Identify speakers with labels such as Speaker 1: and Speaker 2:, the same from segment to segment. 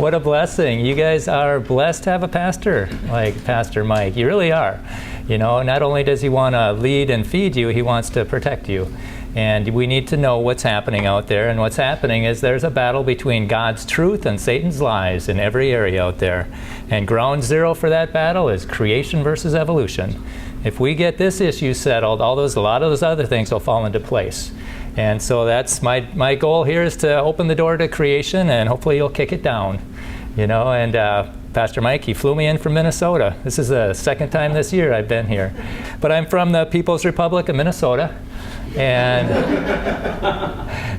Speaker 1: What a blessing. You guys are blessed to have a pastor like Pastor Mike. You really are. You know, not only does he want to lead and feed you, he wants to protect you. And we need to know what's happening out there. And what's happening is there's a battle between God's truth and Satan's lies in every area out there. And ground zero for that battle is creation versus evolution. If we get this issue settled, a lot of those other things will fall into place. And so that's my goal here, is to open the door to creation, and hopefully you'll kick it down. You know, and Pastor Mike, he flew me in from Minnesota. This is the second time this year I've been here. But I'm from the People's Republic of Minnesota. And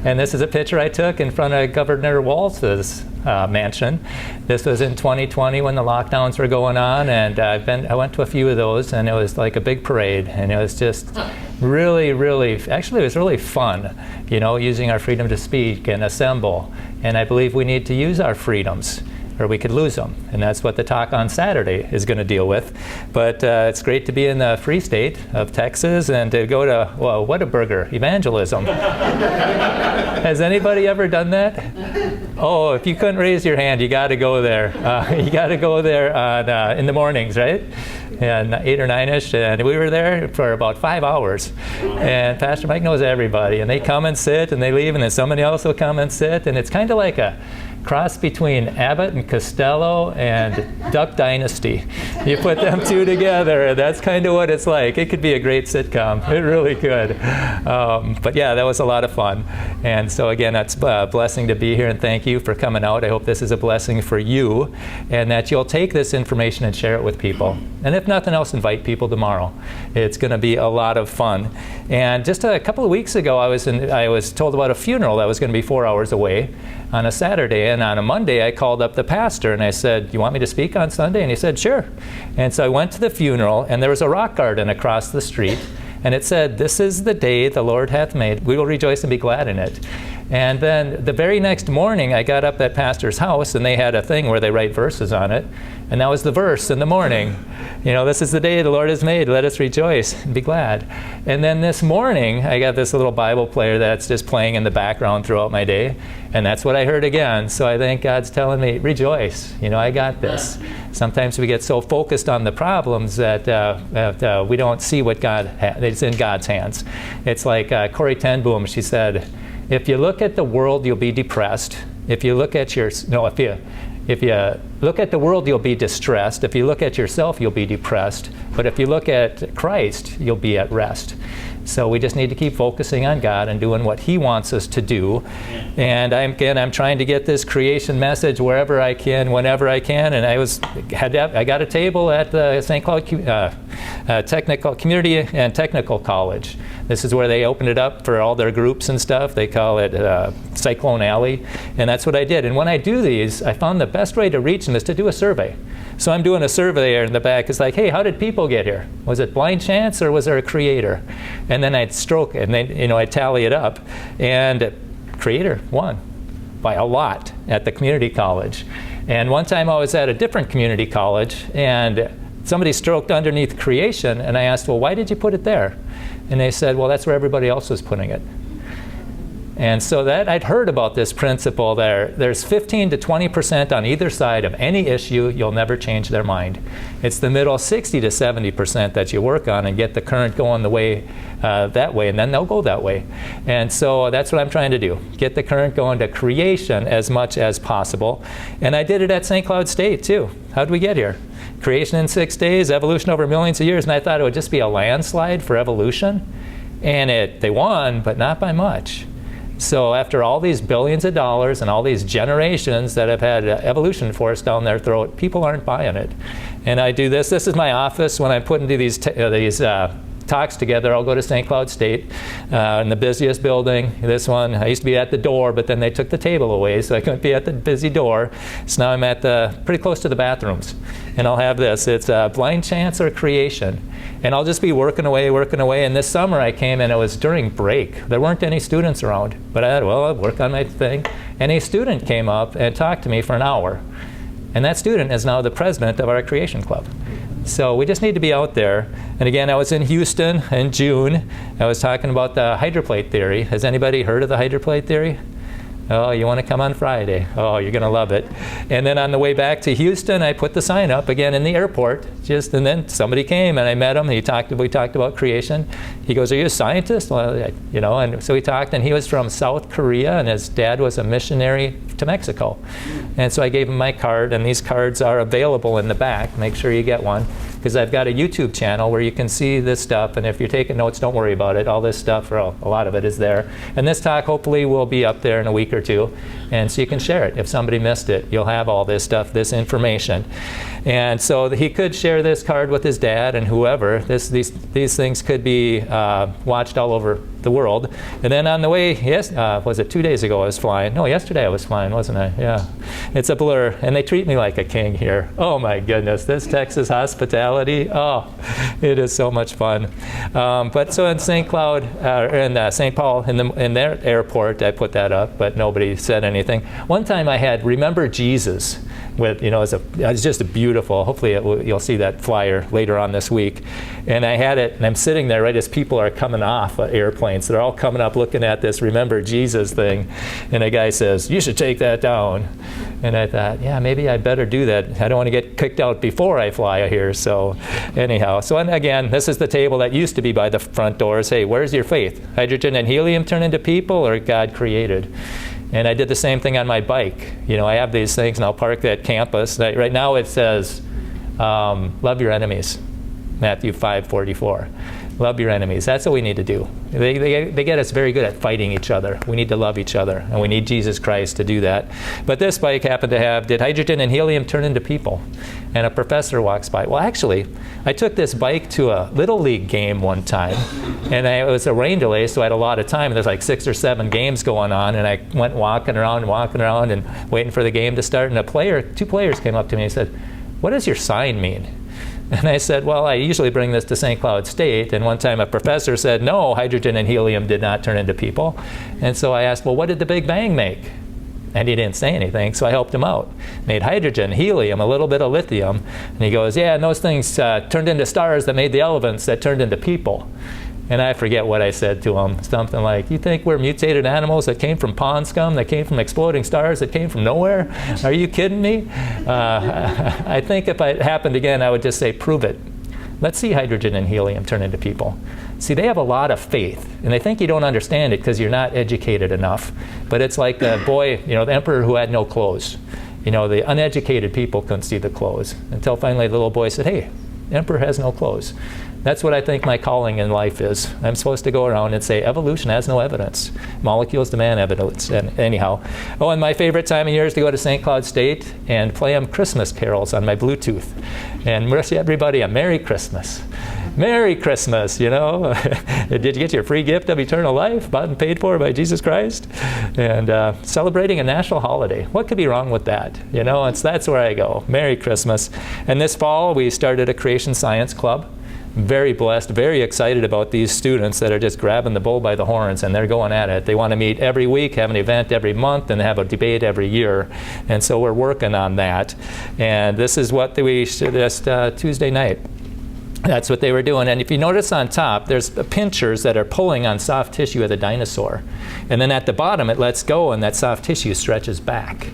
Speaker 1: and this is a picture I took in front of Governor Walz's mansion. This was in 2020 when the lockdowns were going on, and I went to a few of those, and it was like a big parade, and it was just really, actually it was really fun, you know, using our freedom to speak and assemble. And I believe we need to use our freedoms, or we could lose them. And that's what the talk on Saturday is going to deal with. But it's great to be in the free state of Texas and to go to, well, Whataburger evangelism. Has anybody ever done that? Oh, if you couldn't raise your hand, you got to go there. You got to go there on, in the mornings, right? And 8 or 9-ish, and we were there for about 5 hours. And Pastor Mike knows everybody, and they come and sit, and they leave, and then somebody else will come and sit, and it's kind of like a cross between Abbott and Costello and Duck Dynasty. You put them two together, and that's kind of what it's like. It could be a great sitcom. It really could. But yeah, that was a lot of fun. And so again, that's a blessing to be here, and thank you for coming out. I hope this is a blessing for you, and that you'll take this information and share it with people. And if nothing else, invite people tomorrow. It's going to be a lot of fun. And just a couple of weeks ago, I was told about a funeral that was going to be 4 hours away on a Saturday. And on a Monday, I called up the pastor and I said, "You want me to speak on Sunday?" And he said, "Sure." And so I went to the funeral, and there was a rock garden across the street. And it said, "This is the day the Lord hath made. We will rejoice and be glad in it." And then the very next morning, I got up at pastor's house, and they had a thing where they write verses on it. And that was the verse in the morning. You know, "This is the day the Lord has made. Let us rejoice and be glad." And then this morning, I got this little Bible player that's just playing in the background throughout my day. And that's what I heard again. So I think God's telling me, rejoice. You know, I got this. Sometimes we get so focused on the problems that we don't see what it's in God's hands. It's like Corrie ten Boom, she said, "If you look at the world, you'll be depressed. If you look at if you look at the world, you'll be distressed. If you look at yourself, you'll be depressed. But if you look at Christ, you'll be at rest." So we just need to keep focusing on God and doing what He wants us to do. And I'm trying to get this creation message wherever I can, whenever I can. And I got a table at the St. Cloud Community and Technical College. This is where they opened it up for all their groups and stuff. They call it Cyclone Alley. And that's what I did. And when I do these, I found the best way to reach them is to do a survey. So I'm doing a survey there in the back. It's like, hey, how did people get here? Was it blind chance, or was there a creator? And then I'd stroke it, and then I'd tally it up. And creator won by a lot at the community college. And one time I was at a different community college, and somebody stroked underneath creation, and I asked, "Well, why did you put it there?" And they said, "Well, that's where everybody else was putting it." And so that I'd heard about this principle there. There's 15 to 20% on either side of any issue. You'll never change their mind. It's the middle 60 to 70% that you work on and get the current going the way that way, and then they'll go that way. And so that's what I'm trying to do. Get the current going to creation as much as possible. And I did it at St. Cloud State too. How'd we get here? Creation in 6 days, evolution over millions of years, and I thought it would just be a landslide for evolution. And they won, but not by much. So after all these billions of dollars and all these generations that have had evolution forced down their throat, people aren't buying it. And I do this. This is my office when I'm putting these talks together. I'll go to St. Cloud State in the busiest building. This one, I used to be at the door, but then they took the table away, so I couldn't be at the busy door. So now I'm at pretty close to the bathrooms. And I'll have this. It's blind chance or creation. And I'll just be working away. And this summer I came, and it was during break. There weren't any students around. But I'll work on my thing. And a student came up and talked to me for an hour. And that student is now the president of our Creation Club. So we just need to be out there. And again, I was in Houston in June. I was talking about the hydroplate theory. Has anybody heard of the hydroplate theory? Oh, you want to come on Friday? Oh, you're going to love it. And then on the way back to Houston, I put the sign up again in the airport. And then somebody came and I met him. We talked about creation. He goes, "Are you a scientist?" Well, and so we talked, and he was from South Korea, and his dad was a missionary to Mexico. And so I gave him my card, and these cards are available in the back. Make sure you get one, because I've got a YouTube channel where you can see this stuff, and if you're taking notes, don't worry about it. All this stuff, or a lot of it, is there. And this talk hopefully will be up there in a week or two, and so you can share it. If somebody missed it, you'll have all this stuff, this information. And so he could share this card with his dad and whoever. These things could be watched all over the world. And then on the way, was it 2 days ago I was flying? No, yesterday I was flying, wasn't I? Yeah. It's a blur. And they treat me like a king here. Oh my goodness, this Texas hospitality, it is so much fun. But so in St. Cloud, in St. Paul, in their airport, I put that up, but nobody said anything. One time I had Remember Jesus, it's just a beautiful, hopefully you'll see that flyer later on this week. And I had it, and I'm sitting there right as people are coming off airplanes. They're all coming up looking at this Remember Jesus thing. And a guy says, "You should take that down." And I thought, yeah, maybe I better do that. I don't want to get kicked out before I fly here. So anyhow, and again, this is the table that used to be by the front doors. Hey, where's your faith? Hydrogen and helium turn into people, or God created? And I did the same thing on my bike. I have these things, and I'll park at campus. Right now it says, love your enemies, Matthew 5:44. Love your enemies. That's what we need to do. They get us very good at fighting each other. We need to love each other, and we need Jesus Christ to do that. But this bike happened to have, did hydrogen and helium turn into people? And a professor walks by. Well, actually, I took this bike to a Little League game one time, and it was a rain delay, so I had a lot of time, and there's like 6 or 7 games going on, and I went walking around and waiting for the game to start, and 2 players came up to me and said, "What does your sign mean?" And I said, "Well, I usually bring this to St. Cloud State." And one time a professor said, "No, hydrogen and helium did not turn into people." And so I asked, "Well, what did the Big Bang make?" And he didn't say anything, so I helped him out. Made hydrogen, helium, a little bit of lithium. And he goes, "Yeah, and those things turned into stars that made the elements that turned into people." And I forget what I said to him. Something like, "You think we're mutated animals that came from pond scum, that came from exploding stars, that came from nowhere? Are you kidding me?" I think if it happened again, I would just say, "Prove it. Let's see hydrogen and helium turn into people." See, they have a lot of faith, and they think you don't understand it because you're not educated enough. But it's like the boy, the emperor who had no clothes. The uneducated people couldn't see the clothes until finally the little boy said, "Hey, the emperor has no clothes." That's what I think my calling in life is. I'm supposed to go around and say, evolution has no evidence. Molecules demand evidence. And anyhow. And my favorite time of year is to go to St. Cloud State and play them Christmas carols on my Bluetooth. And wish everybody a Merry Christmas. Merry Christmas, Did you get your free gift of eternal life, bought and paid for by Jesus Christ? And celebrating a national holiday. What could be wrong with that? That's where I go. Merry Christmas. And this fall, we started a Creation Science Club. Very blessed, very excited about these students that are just grabbing the bull by the horns, and they're going at it. They want to meet every week, have an event every month, and have a debate every year. And so we're working on that. And this is what this Tuesday night. That's what they were doing. And if you notice on top, there's pinchers that are pulling on soft tissue of the dinosaur. And then at the bottom, it lets go, and that soft tissue stretches back.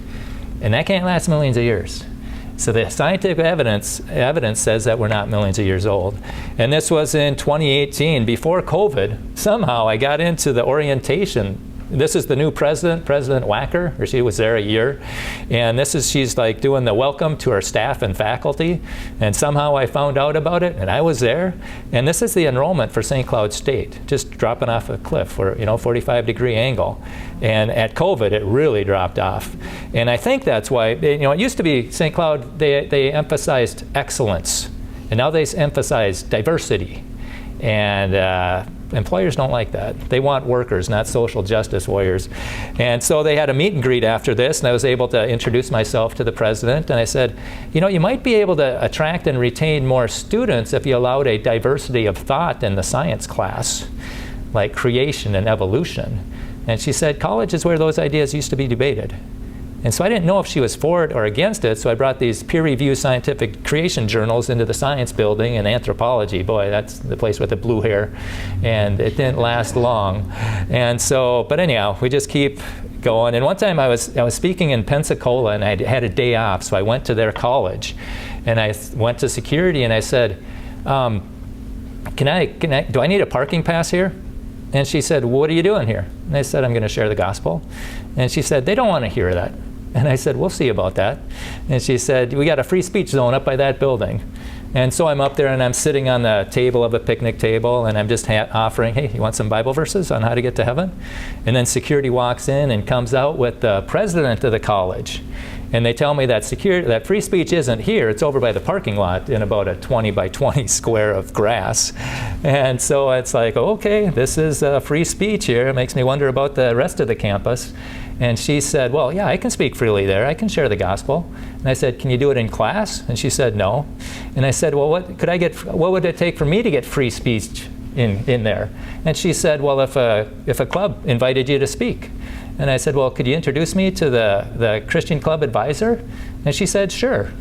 Speaker 1: And that can't last millions of years. So the scientific evidence says that we're not millions of years old. And this was in 2018, before COVID. Somehow I got into the orientation. This is the new president, President Wacker, or she was there a year. And she's like doing the welcome to her staff and faculty. And somehow I found out about it, and I was there. And this is the enrollment for St. Cloud State, just dropping off a cliff for 45-degree angle. And at COVID, it really dropped off. And I think that's why, it used to be St. Cloud, they emphasized excellence. And now they emphasize diversity. And employers don't like that. They want workers, not social justice warriors. And so they had a meet and greet after this, and I was able to introduce myself to the president. And I said, you might be able to attract and retain more students if you allowed a diversity of thought in the science class, like creation and evolution. And she said, college is where those ideas used to be debated. And so I didn't know if she was for it or against it, so I brought these peer-reviewed scientific creation journals into the science building and anthropology. Boy, that's the place with the blue hair. And it didn't last long. And so, but anyhow, we just keep going. And one time I was speaking in Pensacola, and I had a day off, so I went to their college, and I went to security, and I said, do I need a parking pass here? And she said, what are you doing here? And I said, I'm going to share the gospel. And she said, they don't want to hear that. And I said, we'll see about that. And she said, we got a free speech zone up by that building. And so I'm up there, and I'm sitting on the table of a picnic table, and I'm just offering, hey, you want some Bible verses on how to get to heaven? And then security walks in and comes out with the president of the college. And they tell me that free speech isn't here, it's over by the parking lot in about a 20 by 20 square of grass. And so it's like, okay, this is free speech here. It makes me wonder about the rest of the campus. And she said, well, yeah, I can speak freely there. I can share the gospel. And I said, can you do it in class? And she said, no. And I said, well, what would it take for me to get free speech in there? And she said, well, if a club invited you to speak. And I said, well, could you introduce me to the Christian Club advisor? And she said, sure.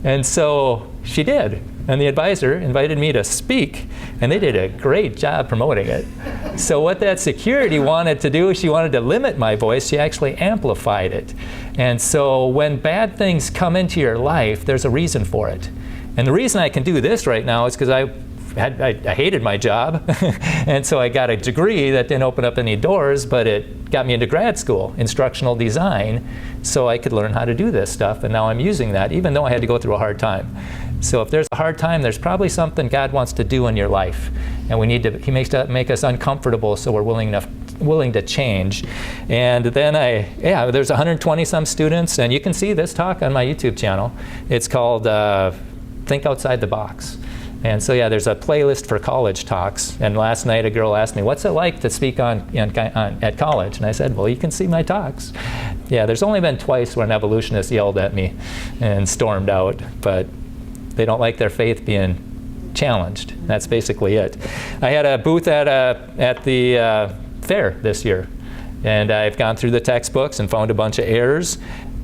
Speaker 1: And so she did. And the advisor invited me to speak, and they did a great job promoting it. So what that security wanted to do, she wanted to limit my voice. She actually amplified it. And so when bad things come into your life, there's a reason for it. And the reason I can do this right now is because I hated my job, and so I got a degree that didn't open up any doors, but it got me into grad school, instructional design, so I could learn how to do this stuff, and now I'm using that, even though I had to go through a hard time. So if there's a hard time, there's probably something God wants to do in your life, and He makes to make us uncomfortable, so we're willing to change. And then there's 120 some students, and you can see this talk on my YouTube channel. It's called Think Outside the Box. And so there's a playlist for college talks. And last night a girl asked me, what's it like to speak at college? And I said, well, you can see my talks. Yeah, there's only been twice where an evolutionist yelled at me and stormed out, but they don't like their faith being challenged. That's basically it. I had a booth at the fair this year, and I've gone through the textbooks and found a bunch of errors.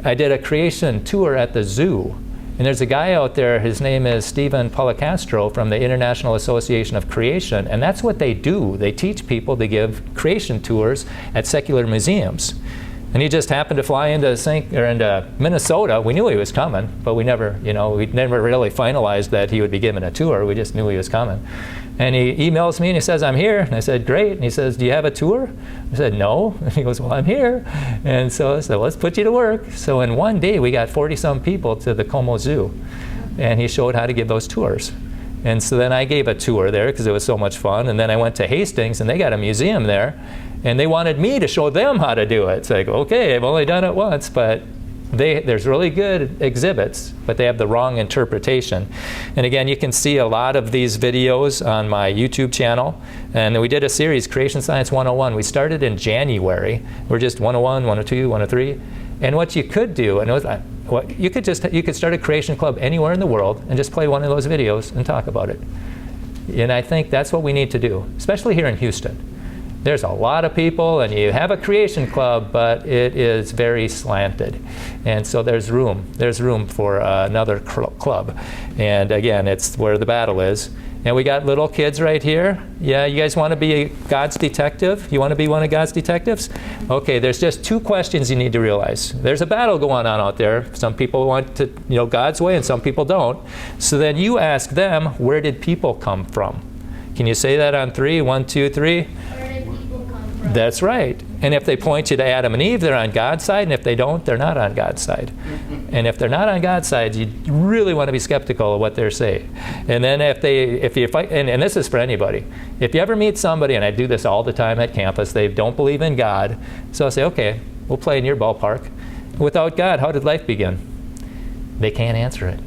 Speaker 1: I did a creation tour at the zoo. And there's a guy out there, his name is Stephen Policastro from the International Association of Creation, and that's what they do. They teach people to give creation tours at secular museums. And he just happened to fly into Minnesota. We knew he was coming, but we never really finalized that he would be giving a tour. We just knew he was coming. And he emails me and he says, I'm here. And I said, great. And he says, do you have a tour? I said, no. And he goes, well, I'm here. And so I said, let's put you to work. So in one day, we got 40-some people to the Como Zoo. And he showed how to give those tours. And so then I gave a tour there because it was so much fun. And then I went to Hastings, and they got a museum there. And they wanted me to show them how to do it. It's like, okay, I've only done it once, but there's really good exhibits, but they have the wrong interpretation. And again, you can see a lot of these videos on my YouTube channel. And we did a series, Creation Science 101. We started in January. We're just 101, 102, 103. And what you could do, you could start a creation club anywhere in the world and just play one of those videos and talk about it. And I think that's what we need to do, especially here in Houston. There's a lot of people, and you have a creation club, but it is very slanted. And so there's room for another club. And again, it's where the battle is. And we got little kids right here. Yeah, you guys want to be God's detective? You want to be one of God's detectives? Okay, there's just two questions you need to realize. There's a battle going on out there. Some people want to, God's way, and some people don't. So then you ask them, where did people come from? Can you say that on 3? 1, 2, 3. That's right. And if they point you to Adam and Eve, they're on God's side, and if they don't, they're not on God's side. And if they're not on God's side, you really want to be skeptical of what they're saying. And then if you fight, and this is for anybody, if you ever meet somebody, and I do this all the time at campus, they don't believe in God, so I'll say, okay, we'll play in your ballpark. Without God, how did life begin? They can't answer it.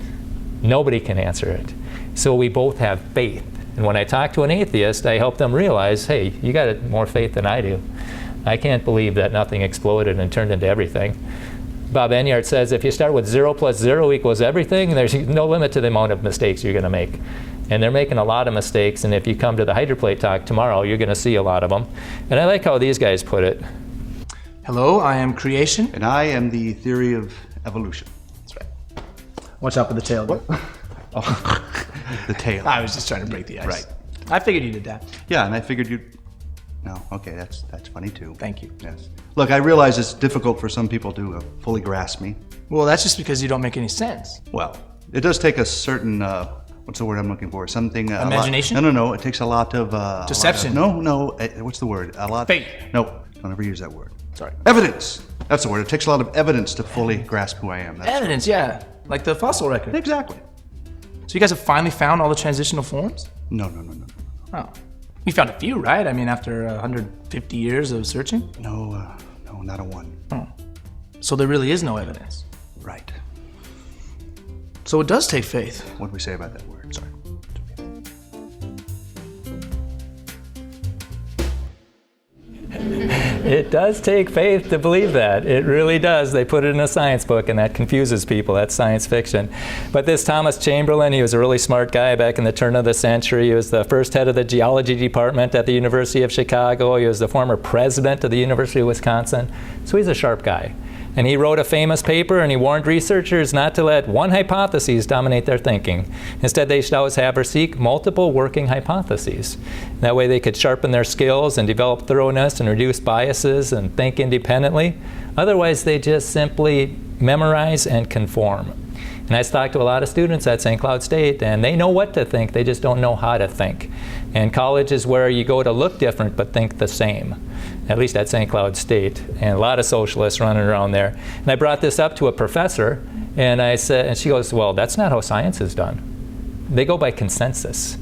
Speaker 1: Nobody can answer it. So we both have faith. And when I talk to an atheist, I help them realize, hey, you got more faith than I do. I can't believe that nothing exploded and turned into everything. Bob Enyart says if you start with 0 plus 0 equals everything, there's no limit to the amount of mistakes you're going to make. And they're making a lot of mistakes, and if you come to the Hydroplate talk tomorrow, you're going to see a lot of them. And I like how these guys put it.
Speaker 2: Hello, I am Creation.
Speaker 3: And I am the theory of evolution.
Speaker 2: That's right. Watch out for the tail.
Speaker 3: What? Oh, the tail.
Speaker 2: I was just trying to break the ice.
Speaker 3: Right.
Speaker 2: I figured you did that.
Speaker 3: Yeah, and I figured you'd No, okay, that's funny too.
Speaker 2: Thank you.
Speaker 3: Yes. Look, I realize it's difficult for some people to fully grasp me.
Speaker 2: Well, that's just because you don't make any sense.
Speaker 3: Well, it does take a certain, what's the word I'm looking for? Something.
Speaker 2: Imagination?
Speaker 3: No. It takes a lot of.
Speaker 2: Deception.
Speaker 3: What's the word? A lot.
Speaker 2: Faith.
Speaker 3: No, don't ever use that word.
Speaker 2: Sorry.
Speaker 3: Evidence. That's the word. It takes a lot of evidence to fully grasp who I am. That's
Speaker 2: Evidence, yeah. Like the fossil record.
Speaker 3: exactly.
Speaker 2: So you guys have finally found all the transitional forms?
Speaker 3: No.
Speaker 2: Oh. You found a few, right? I mean, after 150 years of searching?
Speaker 3: No, not a one.
Speaker 2: Oh. So there really is no evidence.
Speaker 3: Right.
Speaker 2: So it does take faith.
Speaker 3: What do we say about that word? Sorry.
Speaker 1: It does take faith to believe that. It really does. They put it in a science book, and that confuses people. That's science fiction. But this Thomas Chamberlain, he was a really smart guy back in the turn of the century. He was the first head of the geology department at the University of Chicago. He was the former president of the University of Wisconsin. So he's a sharp guy. And he wrote a famous paper, and he warned researchers not to let one hypothesis dominate their thinking. Instead, they should always have or seek multiple working hypotheses. That way they could sharpen their skills and develop thoroughness and reduce biases and think independently. Otherwise, they just simply memorize and conform. And I talked to a lot of students at St. Cloud State, and they know what to think, they just don't know how to think. And college is where you go to look different but think the same, at least at St. Cloud State, and a lot of socialists running around there. And I brought this up to a professor, and I said, and she goes, well, that's not how science is done. They go by consensus,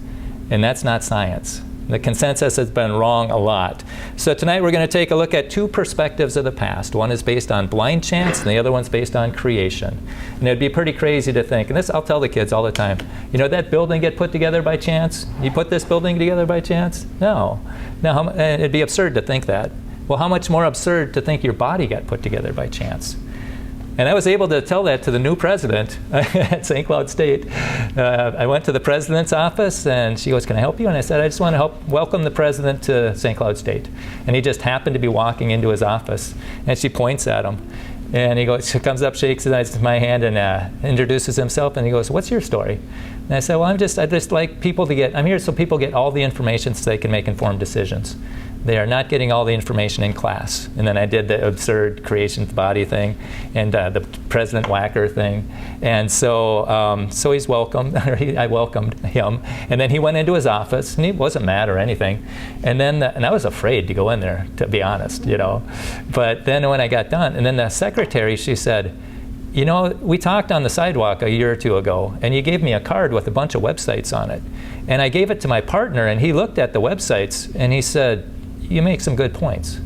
Speaker 1: and that's not science. The consensus has been wrong a lot. So tonight we're going to take a look at two perspectives of the past. One is based on blind chance, and the other one's based on creation. And it'd be pretty crazy to think, and this I'll tell the kids all the time, you know, that building get put together by chance? You put this building together by chance? No. Now, it'd be absurd to think that. Well, how much more absurd to think your body got put together by chance? And I was able to tell that to the new president at St. Cloud State. I went to the president's office, and she goes, can I help you? And I said, I just want to help welcome the president to St. Cloud State. And he just happened to be walking into his office, and she points at him. And he comes up, shakes my hand, and introduces himself, and he goes, what's your story? And I said, well, I just like people to I'm here so people get all the information so they can make informed decisions. They are not getting all the information in class. And then I did the absurd creation of the body thing and the President Whacker thing. And so he's welcomed, I welcomed him. And then he went into his office, and he wasn't mad or anything. And then, and I was afraid to go in there, to be honest, you know. But then when I got done, and then the secretary, she said, you know, we talked on the sidewalk a year or two ago, and you gave me a card with a bunch of websites on it. And I gave it to my partner, and he looked at the websites, and he said, you make some good points.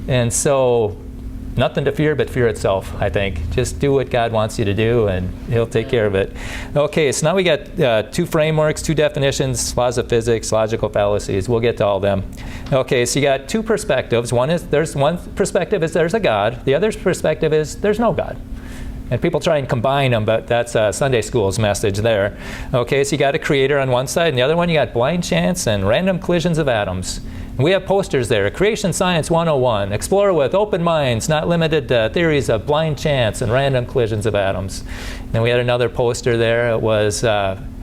Speaker 1: And so nothing to fear but fear itself, I think. Just do what God wants you to do, and he'll take care of it. Okay, so now we got two frameworks, two definitions, laws of physics, logical fallacies. We'll get to all of them. Okay, so you got two perspectives. One perspective is there's a God. The other perspective is there's no God. And people try and combine them, but that's Sunday school's message there. Okay, so you got a creator on one side, and the other one you got blind chance and random collisions of atoms. And we have posters there, Creation Science 101, explore with open minds, not limited to theories of blind chance and random collisions of atoms. And then we had another poster there, it was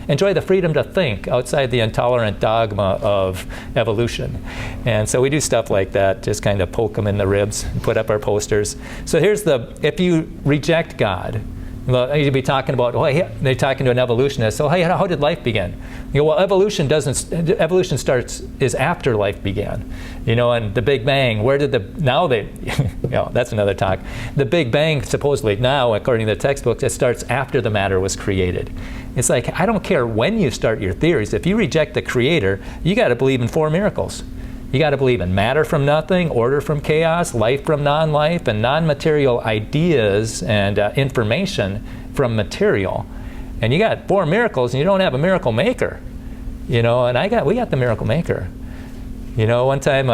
Speaker 1: enjoy the freedom to think outside the intolerant dogma of evolution. And so we do stuff like that, just kind of poke them in the ribs and put up our posters. So here's if you reject God, you'd be talking about, they're talking to an evolutionist, so hey, how did life begin? You go, well, evolution is after life began. You know, and the Big Bang, that's another talk. The Big Bang, supposedly now, according to the textbooks, it starts after the matter was created. It's like, I don't care when you start your theories. If you reject the creator, you got to believe in 4 miracles. You got to believe in matter from nothing, order from chaos, life from non-life, and non-material ideas and information from material. And you got 4 miracles, and you don't have a miracle maker. You know, and we got the miracle maker. You know, one time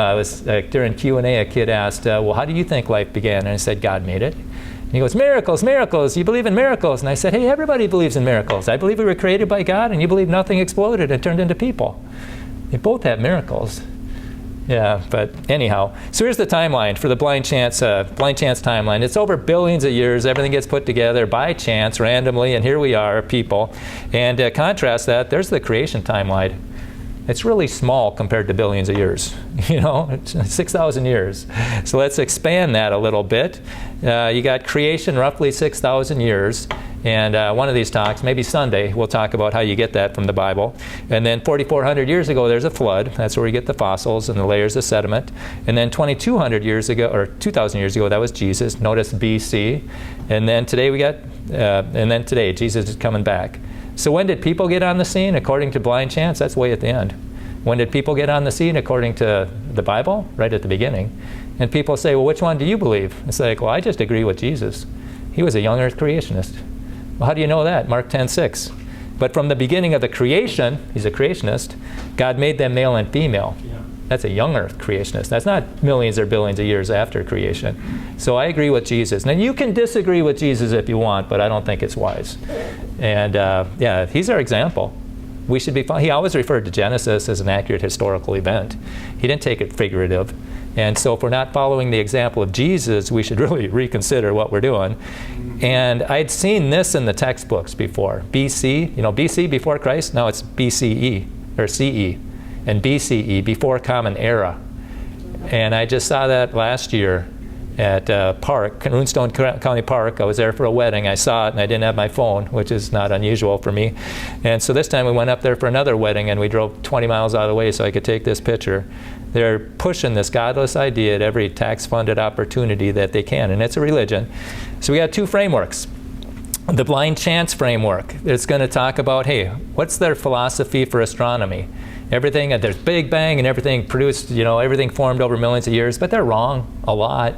Speaker 1: during Q&A, a kid asked, well, how do you think life began? And I said, God made it. And he goes, miracles, miracles, you believe in miracles. And I said, hey, everybody believes in miracles. I believe we were created by God, and you believe nothing exploded and turned into people. They both have miracles. Yeah, but anyhow, so here's the timeline for the blind chance timeline. It's over billions of years. Everything gets put together by chance, randomly, and here we are, people. And contrast that, there's the creation timeline. It's really small compared to billions of years. It's 6,000 years. So let's expand that a little bit. You got creation, roughly 6,000 years. And one of these talks, maybe Sunday, we'll talk about how you get that from the Bible. And then 4,400 years ago, there's a flood. That's where we get the fossils and the layers of sediment. And then 2,200 years ago, or 2,000 years ago, that was Jesus. Notice BC. And then today today, Jesus is coming back. So when did people get on the scene? According to Blind Chance, that's way at the end. When did people get on the scene according to the Bible? Right at the beginning. And people say, well, which one do you believe? It's like, well, I just agree with Jesus. He was a young earth creationist. Well, how do you know that? Mark 10:6. But from the beginning of the creation, he's a creationist, God made them male and female. Yeah. That's a young earth creationist. That's not millions or billions of years after creation. So I agree with Jesus. Now you can disagree with Jesus if you want, but I don't think it's wise. And he's our example. We should be. He always referred to Genesis as an accurate historical event. He didn't take it figurative. And so if we're not following the example of Jesus, we should really reconsider what we're doing. And I'd seen this in the textbooks before. BC, BC before Christ, now it's BCE, or CE. And BCE, before Common Era. And I just saw that last year at Runestone County Park. I was there for a wedding. I saw it and I didn't have my phone, which is not unusual for me. And so this time we went up there for another wedding and we drove 20 miles out of the way so I could take this picture. They're pushing this godless idea at every tax-funded opportunity that they can, and it's a religion. So we got two frameworks. The Blind Chance framework. It's going to talk about, hey, what's their philosophy for astronomy? Everything, there's Big Bang and everything produced, everything formed over millions of years, but they're wrong a lot.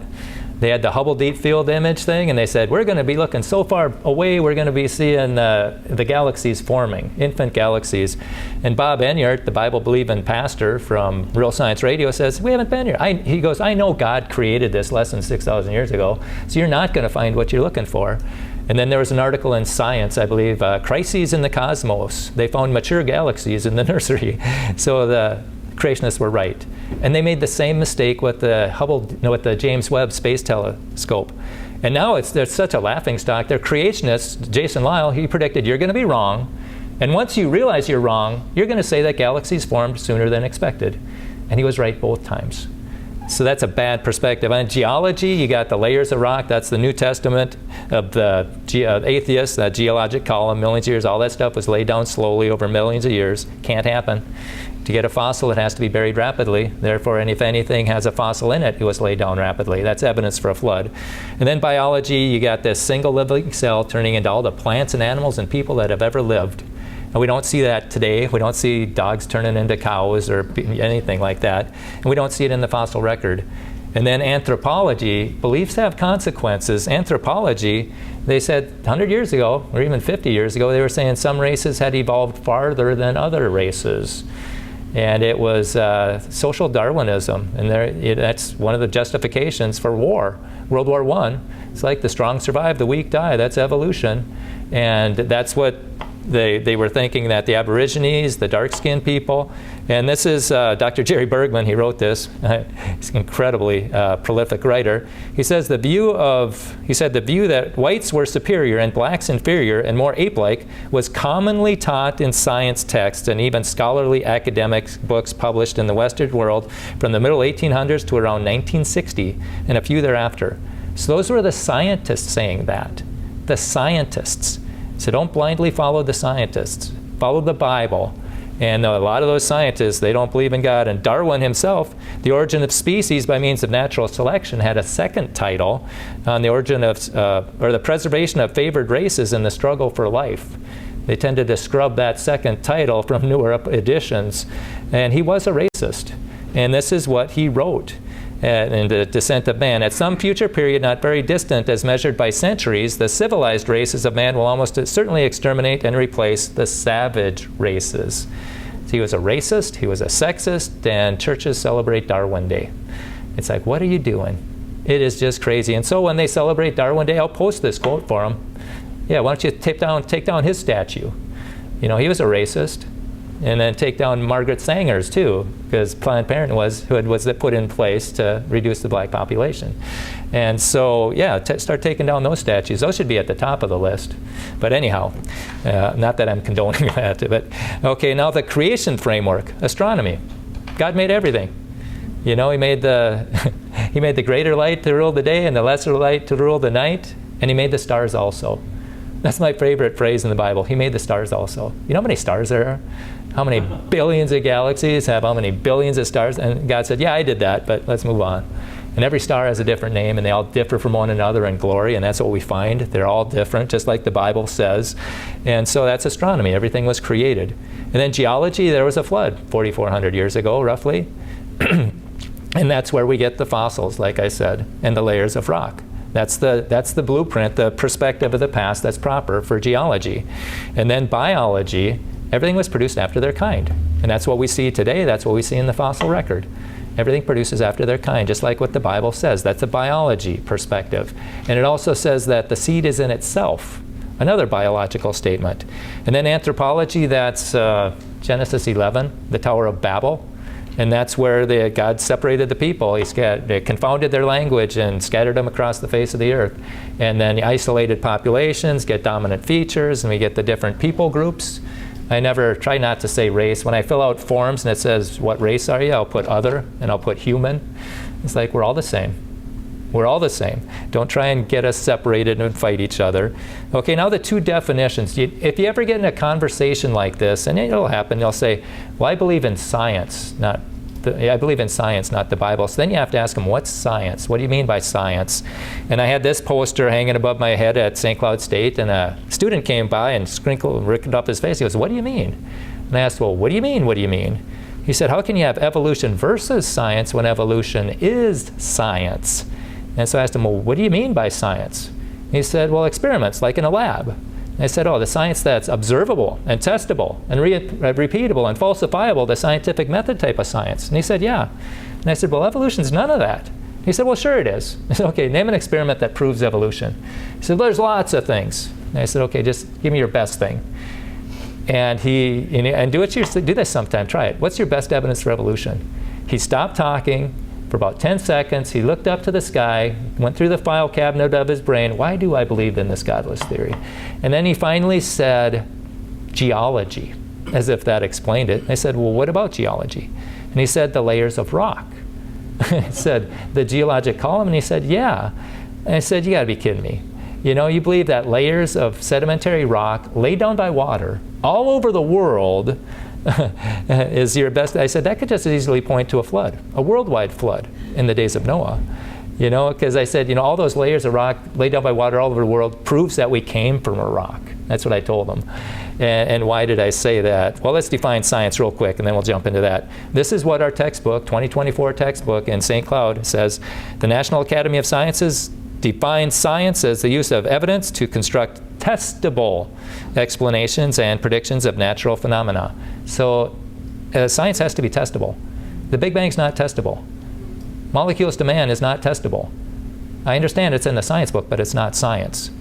Speaker 1: They had the Hubble Deep Field Image thing, and they said, we're going to be looking so far away, we're going to be seeing the galaxies forming, infant galaxies. And Bob Enyart, the Bible-believing pastor from Real Science Radio, says, we haven't been here. He goes, I know God created this less than 6,000 years ago, so you're not going to find what you're looking for. And then there was an article in Science, I believe, Crises in the Cosmos. They found mature galaxies in the nursery. So the creationists were right. And they made the same mistake with with the James Webb Space Telescope. And now there's such a laughingstock. They're creationists. Jason Lisle, he predicted you're going to be wrong. And once you realize you're wrong, you're going to say that galaxies formed sooner than expected. And he was right both times. So that's a bad perspective. On geology, you got the layers of rock. That's the New Testament of the atheists, that geologic column, millions of years. All that stuff was laid down slowly over millions of years. Can't happen. To get a fossil, it has to be buried rapidly. Therefore, and if anything has a fossil in it, it was laid down rapidly. That's evidence for a flood. And then biology, you got this single living cell turning into all the plants and animals and people that have ever lived. And we don't see that today. We don't see dogs turning into cows or anything like that. And we don't see it in the fossil record. And then anthropology, beliefs have consequences. Anthropology, they said 100 years ago, or even 50 years ago, they were saying some races had evolved farther than other races. And it was social Darwinism. And that's one of the justifications for war. World War I, it's like the strong survive, the weak die. That's evolution. And that's what they were thinking, that the Aborigines, the dark-skinned people, and this is Dr. Jerry Bergman, he wrote this. He's an incredibly prolific writer. He says the view that whites were superior and blacks inferior and more ape-like was commonly taught in science texts and even scholarly academic books published in the Western world from the middle 1800s to around 1960 and a few thereafter. So those were the scientists saying that. The scientists. So don't blindly follow the scientists. Follow the Bible. And a lot of those scientists, they don't believe in God. And Darwin himself, The Origin of Species by Means of Natural Selection, had a second title on the origin of, or the preservation of favored races in the struggle for life. They tended to scrub that second title from newer editions. And he was a racist. And this is what he wrote in The Descent of Man. At some future period, not very distant as measured by centuries, the civilized races of man will almost certainly exterminate and replace the savage races. So he was a racist, he was a sexist, and churches celebrate Darwin Day. It's like, what are you doing? It is just crazy. And so when they celebrate Darwin Day, I'll post this quote for them. Yeah, why don't you take down his statue? He was a racist. And then take down Margaret Sanger's too, because Planned Parenthood was put in place to reduce the black population. And so, yeah, start taking down those statues. Those should be at the top of the list. But anyhow, Not that I'm condoning that, but okay, now the creation framework, astronomy. God made everything. You know, he made the he made the greater light to rule the day and the lesser light to rule the night, and he made the stars also. That's my favorite phrase in the Bible. He made the stars also. You know how many stars there are? How many billions of galaxies have how many billions of stars? And God said, yeah, I did that, but let's move on. And every star has a different name, and they all differ from one another in glory, and that's what we find. They're all different, just like the Bible says. And so that's astronomy. Everything was created. And then geology, there was a flood 4,400 years ago, roughly. And that's where we get the fossils, like I said, and the layers of rock. That's the blueprint, the perspective of the past that's proper for geology. And then biology, everything was produced after their kind. And that's what we see today. That's what we see in the fossil record. Everything produces after their kind, just like what the Bible says. That's a biology perspective. And it also says that the seed is in itself, another biological statement. And then anthropology, that's Genesis 11, the Tower of Babel. And that's where God separated the people. They confounded their language and scattered them across the face of the earth. And then isolated populations get dominant features, and we get the different people groups. I never try not to say race. When I fill out forms and it says, what race are you? I'll put other, and I'll put human. It's like, we're all the same. We're all the same. Don't try and get us separated and fight each other. Okay, now the two definitions. If you ever get in a conversation like this, and it'll happen, you'll say, well, I believe in science, I believe in science, not the Bible. So then you have to ask them, what's science? What do you mean by science? And I had this poster hanging above my head at St. Cloud State, and a student came by and wrinkled up his face. He goes, what do you mean? And I asked, well, what do you mean? What do you mean? He said, how can you have evolution versus science when evolution is science? And so I asked him, well, what do you mean by science? He said, well, experiments, like in a lab. And I said, oh, the science that's observable and testable and repeatable and falsifiable, the scientific method type of science. And he said, yeah. And I said, well, evolution's none of that. He said, well, sure it is. I said, okay, name an experiment that proves evolution. He said, well, there's lots of things. And I said, okay, just give me your best thing. And do this sometime, try it. What's your best evidence for evolution? He stopped talking for about 10 seconds. He looked up to the sky, went through the file cabinet of his brain. Why do I believe in this godless theory? And then he finally said, geology, as if that explained it. I said, well, what about geology? And he said, the layers of rock. I said, the geologic column? And he said, yeah. And I said, you got to be kidding me. You know, you believe that layers of sedimentary rock laid down by water all over the world is your best. I said, that could just as easily point to a flood, a worldwide flood in the days of Noah. You know, because I said, you know, all those layers of rock laid down by water all over the world proves that we came from a rock. That's what I told them. And why did I say that? Well, let's define science real quick, and then we'll jump into that. This is what our textbook, 2024 textbook in St. Cloud says. The National Academy of Sciences defines science as the use of evidence to construct testable explanations and predictions of natural phenomena. So science has to be testable. The Big Bang's not testable. Molecules to man is not testable. I understand it's in the science book, but it's not science.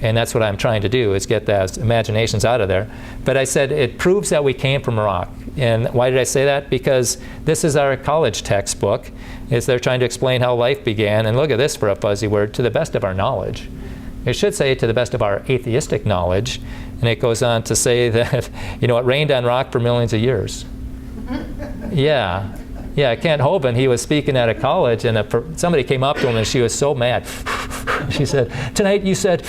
Speaker 1: And that's what I'm trying to do, is get those imaginations out of there. But I said it proves that we came from a rock. And why did I say that? Because this is our college textbook. They're trying to explain how life began. And look at this for a fuzzy word, to the best of our knowledge. It should say to the best of our atheistic knowledge. And it goes on to say that, you know, it rained on rock for millions of years. Yeah. Yeah, Kent Hovind, he was speaking at a college, and somebody came up to him, and she was so mad. She said, tonight you said,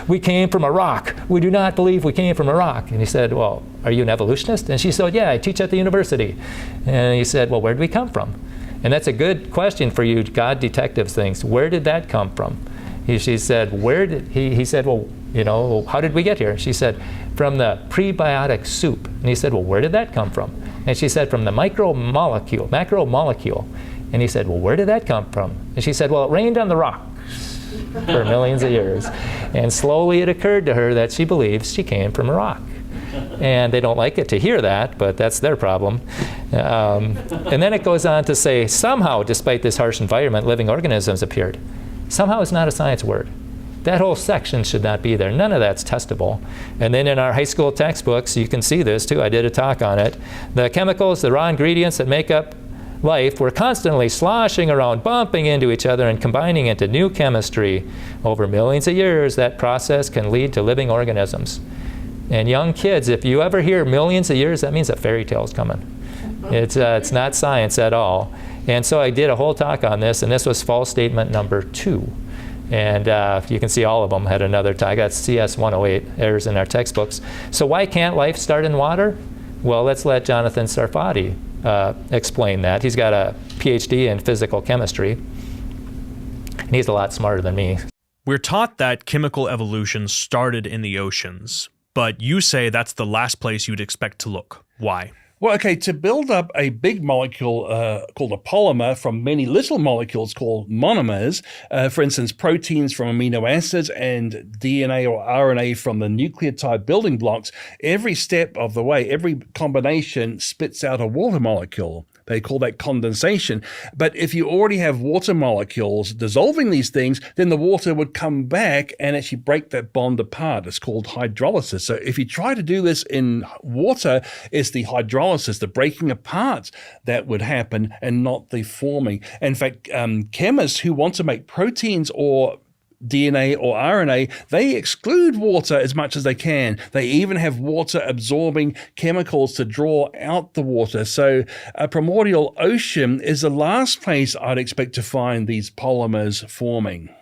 Speaker 1: we came from a rock. We do not believe we came from a rock. And he said, well, are you an evolutionist? And she said, yeah, I teach at the university. And he said, well, where did we come from? And that's a good question for you God detectives things. Where did that come from? She said, he said, well, you know, how did we get here? She said, from the prebiotic soup. And he said, well, where did that come from? And she said, from the macromolecule. And he said, well, where did that come from? And she said, well, it rained on the rocks for millions of years. And slowly it occurred to her that she believes she came from a rock. And they don't like it to hear that, but that's their problem. And then it goes on to say, somehow, despite this harsh environment, living organisms appeared. Somehow is not a science word. That whole section should not be there. None of that's testable. And then in our high school textbooks, you can see this too. I did a talk on it. The chemicals, the raw ingredients that make up life were constantly sloshing around, bumping into each other, and combining into new chemistry. Over millions of years, that process can lead to living organisms. And young kids, if you ever hear millions of years, that means a fairy tale's coming. It's not science at all. And so I did a whole talk on this, and this was false statement number 2. And you can see all of them had another talk. I got CS 108, errors in our textbooks. So why can't life start in water? Well, let's let Jonathan Sarfati explain that. He's got a PhD in physical chemistry, and he's a lot smarter than me.
Speaker 4: We're taught that chemical evolution started in the oceans, but you say that's the last place you'd expect to look. Why?
Speaker 5: Well, okay, to build up a big molecule called a polymer from many little molecules called monomers, for instance, proteins from amino acids and DNA or RNA from the nucleotide building blocks, every step of the way, every combination spits out a water molecule. They call that condensation. But if you already have water molecules dissolving these things, then the water would come back and actually break that bond apart. It's called hydrolysis. So if you try to do this in water, it's the hydrolysis, the breaking apart that would happen and not the forming. In fact, chemists who want to make proteins or DNA or RNA, they exclude water as much as they can. They even have water-absorbing chemicals to draw out the water. So a primordial ocean is the last place I'd expect to find these polymers forming.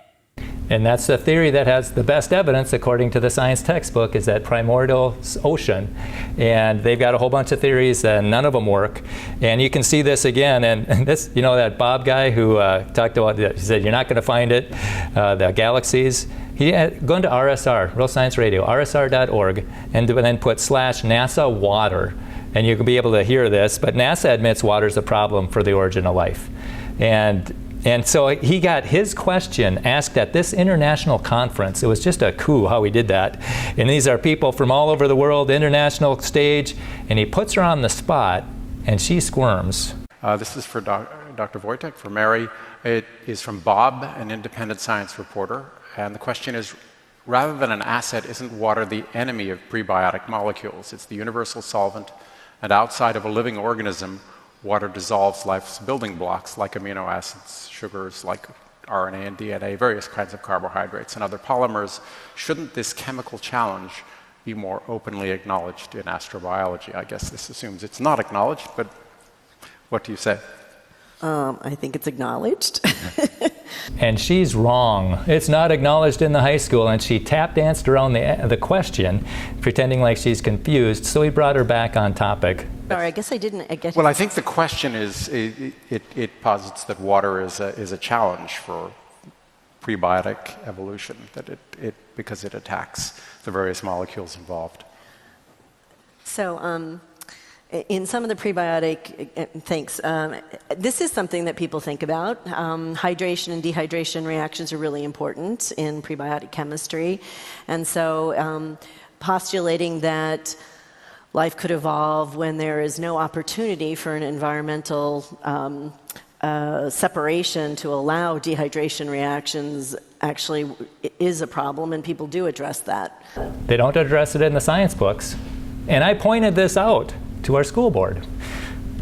Speaker 1: And that's the theory that has the best evidence, according to the science textbook, is that primordial ocean. And they've got a whole bunch of theories, and none of them work. And you can see this again. And this, you know, that Bob guy who talked about, he said, you're not going to find it, the galaxies. He had gone to RSR, Real Science Radio, rsr.org, and then put /NASA water. And you can be able to hear this, but NASA admits water is a problem for the origin of life. And so he got his question asked at this international conference. It was just a coup how he did that. And these are people from all over the world, international stage, and he puts her on the spot, and she squirms.
Speaker 6: This is for Dr. Wojtek, for Mary. It is from Bob, an independent science reporter. And the question is, rather than an asset, isn't water the enemy of prebiotic molecules? It's the universal solvent, and outside of a living organism, water dissolves life's building blocks like amino acids, sugars like RNA and DNA, various kinds of carbohydrates and other polymers. Shouldn't this chemical challenge be more openly acknowledged in astrobiology? I guess this assumes it's not acknowledged, but what do you say?
Speaker 7: I think it's acknowledged.
Speaker 1: And she's wrong. It's not acknowledged in the high school, and she tap danced around the question, pretending like she's confused, so we brought her back on topic.
Speaker 7: Sorry, I guess I didn't get
Speaker 6: Well, I think the question is, it posits that water is a challenge for prebiotic evolution, that because it attacks the various molecules involved.
Speaker 7: So, in some of the prebiotic things, this is something that people think about. Hydration and dehydration reactions are really important in prebiotic chemistry. And so postulating that life could evolve when there is no opportunity for an environmental separation to allow dehydration reactions actually is a problem, and people do address that.
Speaker 1: They don't address it in the science books. And I pointed this out to our school board.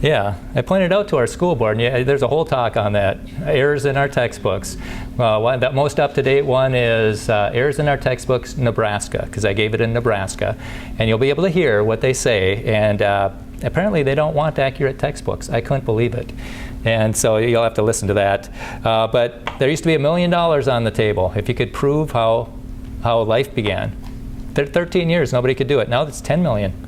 Speaker 1: Yeah, I pointed out to our school board, and there's a whole talk on that, errors in our textbooks. The most up-to-date one is errors in our textbooks, Nebraska, because I gave it in Nebraska. And you'll be able to hear what they say, and apparently they don't want accurate textbooks. I couldn't believe it. And so you'll have to listen to that. But there used to be $1 million on the table if you could prove how life began. 13 years, nobody could do it. Now it's 10 million.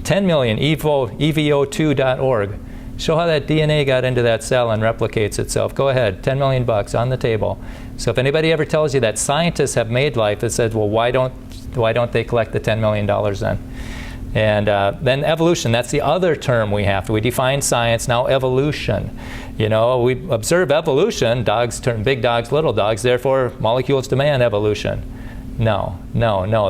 Speaker 1: 10 million, evo2.org. Show how that DNA got into that cell and replicates itself. Go ahead, $10 million on the table. So if anybody ever tells you that scientists have made life, it says, well, why don't they collect the $10 million then? And then evolution, that's the other term we have. We define science, now evolution. You know, we observe evolution, dogs turn big dogs, little dogs, therefore molecules demand evolution. No,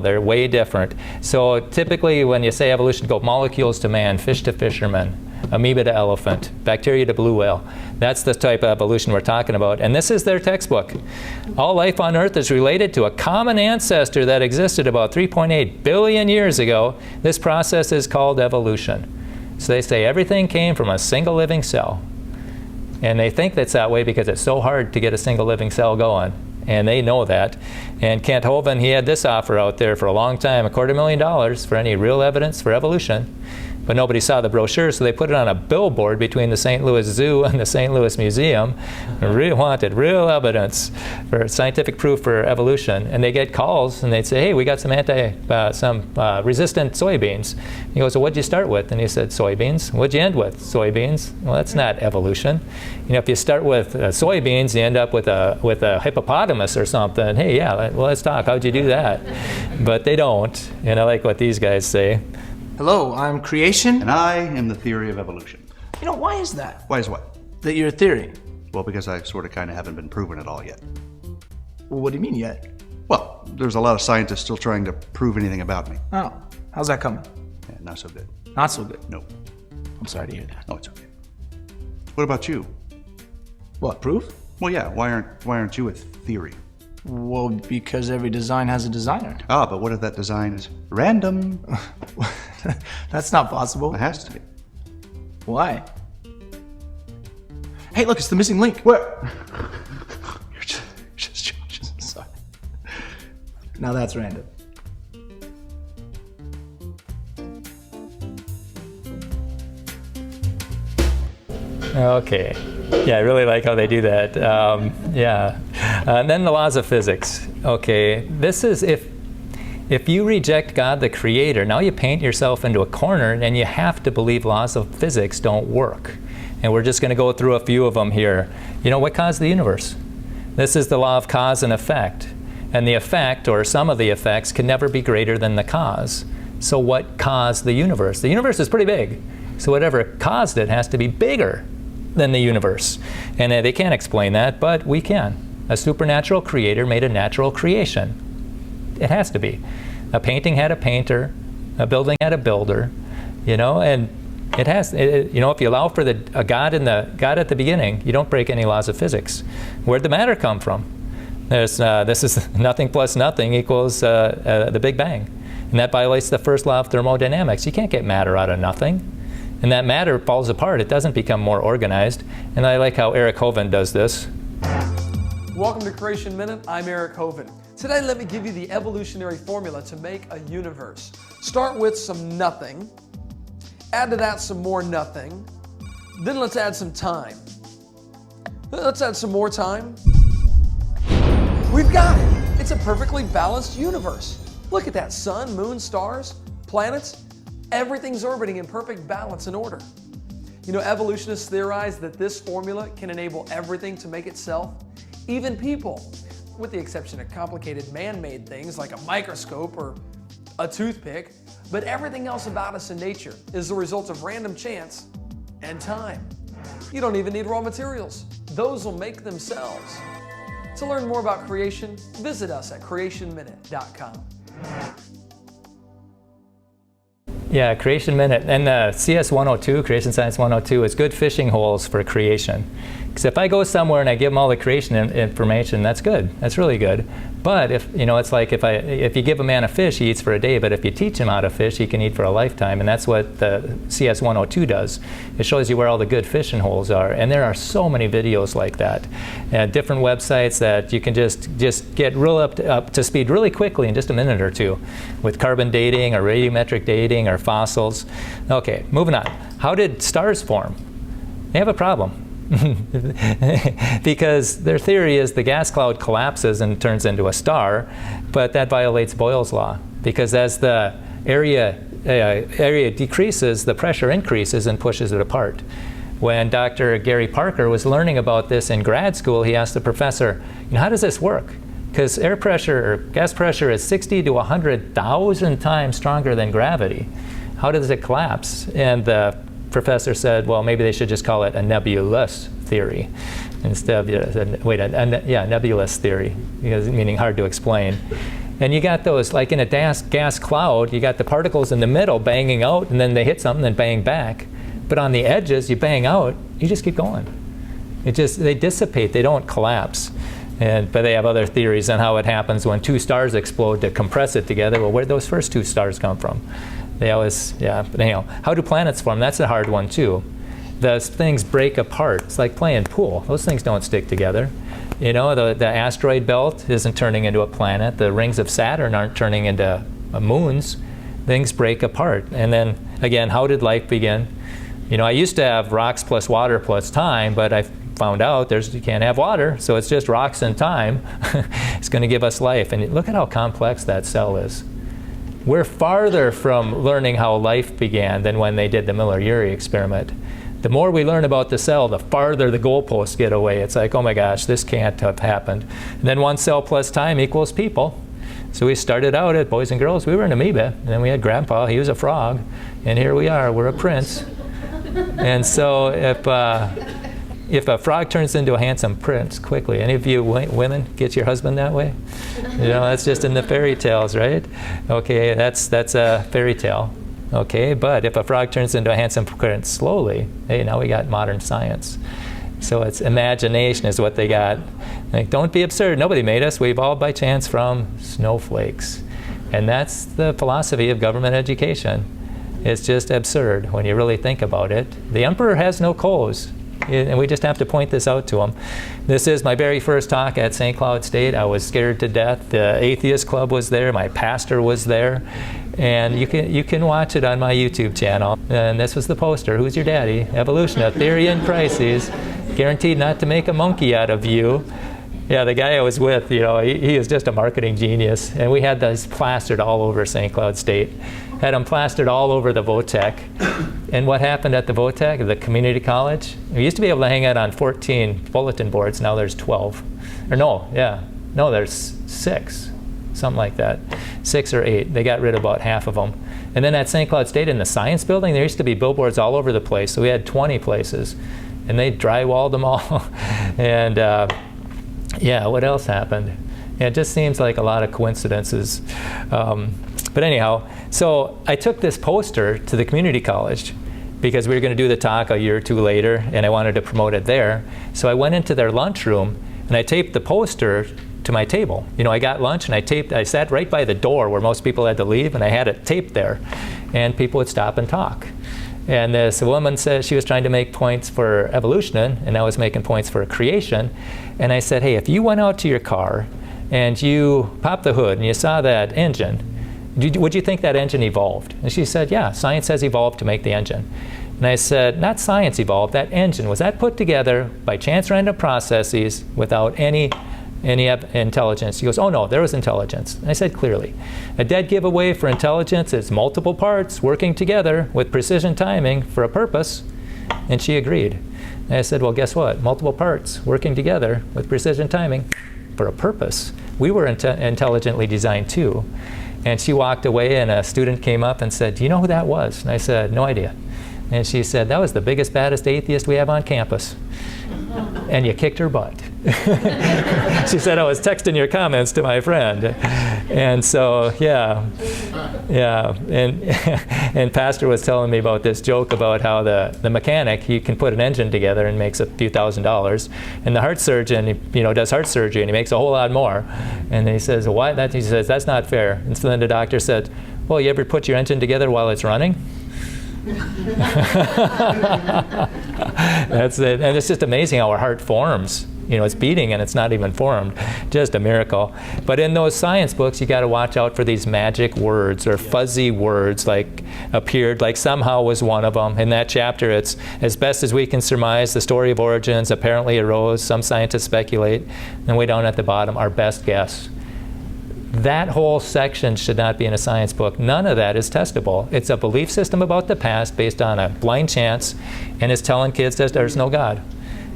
Speaker 1: they're way different. So typically when you say evolution, go molecules to man, fish to fisherman, amoeba to elephant, bacteria to blue whale. That's the type of evolution we're talking about. And this is their textbook. All life on Earth is related to a common ancestor that existed about 3.8 billion years ago. This process is called evolution. So they say everything came from a single living cell. And they think that's that way because it's so hard to get a single living cell going. and they know that. And Kent Hovind, he had this offer out there for a long time, $250,000 for any real evidence for evolution. But nobody saw the brochure, so they put it on a billboard between the St. Louis Zoo and the St. Louis Museum. Wanted real evidence for scientific proof for evolution. And they get calls, and they'd say, hey, we got some resistant soybeans. He goes, well, what'd you start with? And he said, soybeans. What'd you end with? Soybeans. Well, that's not evolution. You know, if you start with soybeans, you end up with a hippopotamus or something. Hey, yeah, well, let's talk. How'd you do that? But they don't. And I like what these guys say.
Speaker 2: Hello, I'm Creation.
Speaker 3: And I am the theory of evolution.
Speaker 2: You know, why is that?
Speaker 3: Why is what?
Speaker 2: That you're a theory.
Speaker 3: Well, because I sort of kind of haven't been proven at all yet.
Speaker 2: Well, what do you mean yet?
Speaker 3: Well, there's a lot of scientists still trying to prove anything about me.
Speaker 2: Oh, how's that coming?
Speaker 3: Yeah, not so good.
Speaker 2: Not so good.
Speaker 3: No.
Speaker 2: I'm sorry to hear that.
Speaker 3: Oh, it's okay. What about you?
Speaker 2: What, proof?
Speaker 3: Well, yeah, why aren't you a theory?
Speaker 2: Well, because every design has a designer.
Speaker 3: Ah, but what if that design is random?
Speaker 2: That's not possible.
Speaker 3: It has to be.
Speaker 2: Why? Hey, look, it's the missing link.
Speaker 3: What? You're just
Speaker 2: Sorry. Now that's random.
Speaker 1: Okay. Yeah, I really like how they do that. Yeah. And then the laws of physics. Okay, this is if you reject God the Creator, now you paint yourself into a corner and you have to believe laws of physics don't work. And we're just going to go through a few of them here. You know, what caused the universe? This is the law of cause and effect. And the effect, or some of the effects, can never be greater than the cause. So what caused the universe? The universe is pretty big. So whatever caused it has to be bigger than the universe. And they can't explain that, but we can. A supernatural creator made a natural creation. It has to be. A painting had a painter, a building had a builder, you know, and it has, you know, if you allow for a God at the beginning, you don't break any laws of physics. Where'd the matter come from? This is nothing plus nothing equals the Big Bang. And that violates the first law of thermodynamics. You can't get matter out of nothing. And that matter falls apart. It doesn't become more organized. And I like how Eric Hovind does this.
Speaker 8: Welcome to Creation Minute. I'm Eric Hovind. Today, let me give you the evolutionary formula to make a universe. Start with some nothing. Add to that some more nothing. Then let's add some time. Let's add some more time. We've got it. It's a perfectly balanced universe. Look at that sun, moon, stars, planets. Everything's orbiting in perfect balance and order. You know, evolutionists theorize that this formula can enable everything to make itself, even people, with the exception of complicated man-made things like a microscope or a toothpick. But everything else about us in nature is the result of random chance and time. You don't even need raw materials. Those will make themselves. To learn more about creation, visit us at creationminute.com.
Speaker 1: Yeah, Creation Minute. And the CS 102, Creation Science 102, is good fishing holes for creation. Because if I go somewhere and I give them all the creation information, that's good. That's really good. But if, you know, it's like if you give a man a fish, he eats for a day. But if you teach him how to fish, he can eat for a lifetime. And that's what the CS 102 does. It shows you where all the good fishing holes are. And there are so many videos like that. Different websites that you can just get real up to speed really quickly in just a minute or two with carbon dating or radiometric dating or fossils. Okay, moving on. How did stars form? They have a problem. Because their theory is the gas cloud collapses and turns into a star, but that violates Boyle's law. Because as the area decreases, the pressure increases and pushes it apart. When Dr. Gary Parker was learning about this in grad school, he asked the professor, you know, how does this work? Because air pressure or gas pressure is 60 to 100,000 times stronger than gravity. How does it collapse? And the professor said, well, maybe they should just call it a nebulous theory instead of, nebulous theory, because meaning hard to explain. And you got those, like in a gas cloud, you got the particles in the middle banging out, and then they hit something and bang back. But on the edges, you bang out, you just keep going. They dissipate, they don't collapse. But they have other theories on how it happens when two stars explode to compress it together. Well, where'd those first two stars come from? They always, but anyhow, how do planets form? That's a hard one too. Those things break apart. It's like playing pool. Those things don't stick together. You know, the asteroid belt isn't turning into a planet. The rings of Saturn aren't turning into moons. Things break apart. And then, again, how did life begin? You know, I used to have rocks plus water plus time, but I found out you can't have water, so it's just rocks and time. It's going to give us life. And look at how complex that cell is. We're farther from learning how life began than when they did the Miller-Urey experiment. The more we learn about the cell, the farther the goalposts get away. It's like, oh my gosh, this can't have happened. And then 1 cell plus time equals people. So we started out at boys and girls. We were an amoeba. And then we had Grandpa. He was a frog. And here we are. We're a prince. And so if a frog turns into a handsome prince quickly, any of you women get your husband that way? You know, that's just in the fairy tales, right? Okay, that's a fairy tale. Okay, but if a frog turns into a handsome prince slowly, hey, now we got modern science. So it's imagination is what they got. Like, don't be absurd. Nobody made us. We evolved by chance from snowflakes. And that's the philosophy of government education. It's just absurd when you really think about it. The emperor has no clothes. And we just have to point this out to them. This is my very first talk at St. Cloud State. I was scared to death. The Atheist Club was there. My pastor was there. And you can watch it on my YouTube channel. And this was the poster. Who's your daddy? Evolution, a theory in crises. Guaranteed not to make a monkey out of you. Yeah, the guy I was with, you know, he is just a marketing genius. And we had those plastered all over St. Cloud State. Had them plastered all over the Votech. And what happened at the Votech, the community college? We used to be able to hang out on 14 bulletin boards. Now there's 12. Or no, there's 6. Something like that. 6 or 8. They got rid of about half of them. And then at St. Cloud State in the science building, there used to be billboards all over the place. So we had 20 places. And they drywalled them all. And yeah, what else happened? Yeah, it just seems like a lot of coincidences. But anyhow, so I took this poster to the community college because we were going to do the talk a year or two later, and I wanted to promote it there. So I went into their lunchroom, and I taped the poster to my table. You know, I got lunch, and I sat right by the door where most people had to leave, and I had it taped there. And people would stop and talk. And this woman said she was trying to make points for evolution, and I was making points for creation. And I said, hey, if you went out to your car and you popped the hood and you saw that engine, would you think that engine evolved? And she said, yeah, science has evolved to make the engine. And I said, not science evolved, that engine. Was that put together by chance random processes without any intelligence? She goes, oh no, there was intelligence. And I said clearly, a dead giveaway for intelligence is multiple parts working together with precision timing for a purpose. And she agreed. And I said, well, guess what? Multiple parts working together with precision timing for a purpose. We were intelligently designed too. And she walked away, and a student came up and said, do you know who that was? And I said, no idea. And she said, that was the biggest, baddest atheist we have on campus. And you kicked her butt. She said, I was texting your comments to my friend. And so, yeah. And Pastor was telling me about this joke about how the mechanic, he can put an engine together and makes a few $1,000s. And the heart surgeon, does heart surgery, and he makes a whole lot more. And he says, why? He says, that's not fair. And so then the doctor said, well, you ever put your engine together while it's running? That's it. And it's just amazing how our heart forms. It's beating and it's not even formed. Just a miracle. But in those science books, you got to watch out for these magic words or fuzzy words like appeared, like somehow was one of them. In that chapter, it's as best as we can surmise, the story of origins apparently arose. Some scientists speculate. And way down at the bottom, our best guess. That whole section should not be in a science book. None of that is testable. It's a belief system about the past based on a blind chance, and it's telling kids that there's no God.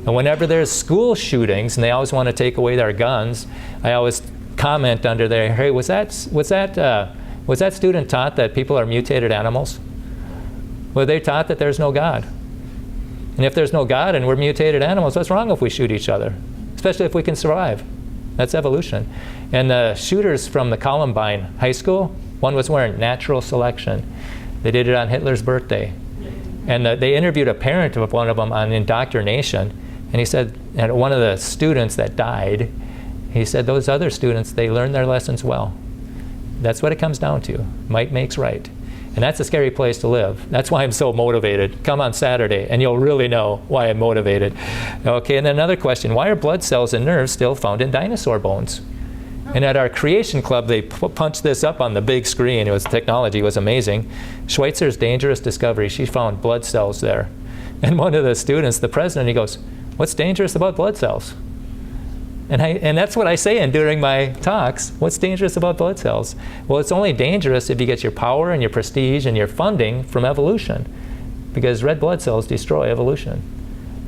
Speaker 1: And whenever there's school shootings, and they always want to take away their guns, I always comment under there, hey, was that student taught that people are mutated animals? Well, they taught that there's no God. And if there's no God and we're mutated animals, what's wrong if we shoot each other? Especially if we can survive. That's evolution. And the shooters from the Columbine High School, one was wearing natural selection. They did it on Hitler's birthday. And they interviewed a parent of one of them on indoctrination. And he said, and one of the students that died, he said, those other students, they learned their lessons well. That's what it comes down to. Might makes right. And that's a scary place to live. That's why I'm so motivated. Come on Saturday, and you'll really know why I'm motivated. Okay, and then another question, why are blood cells and nerves still found in dinosaur bones? And at our Creation Club, they punched this up on the big screen. Technology was amazing. Schweitzer's dangerous discovery. She found blood cells there. And one of the students, the president, he goes, what's dangerous about blood cells? And that's what I say during my talks. What's dangerous about blood cells? Well, it's only dangerous if you get your power and your prestige and your funding from evolution, because red blood cells destroy evolution.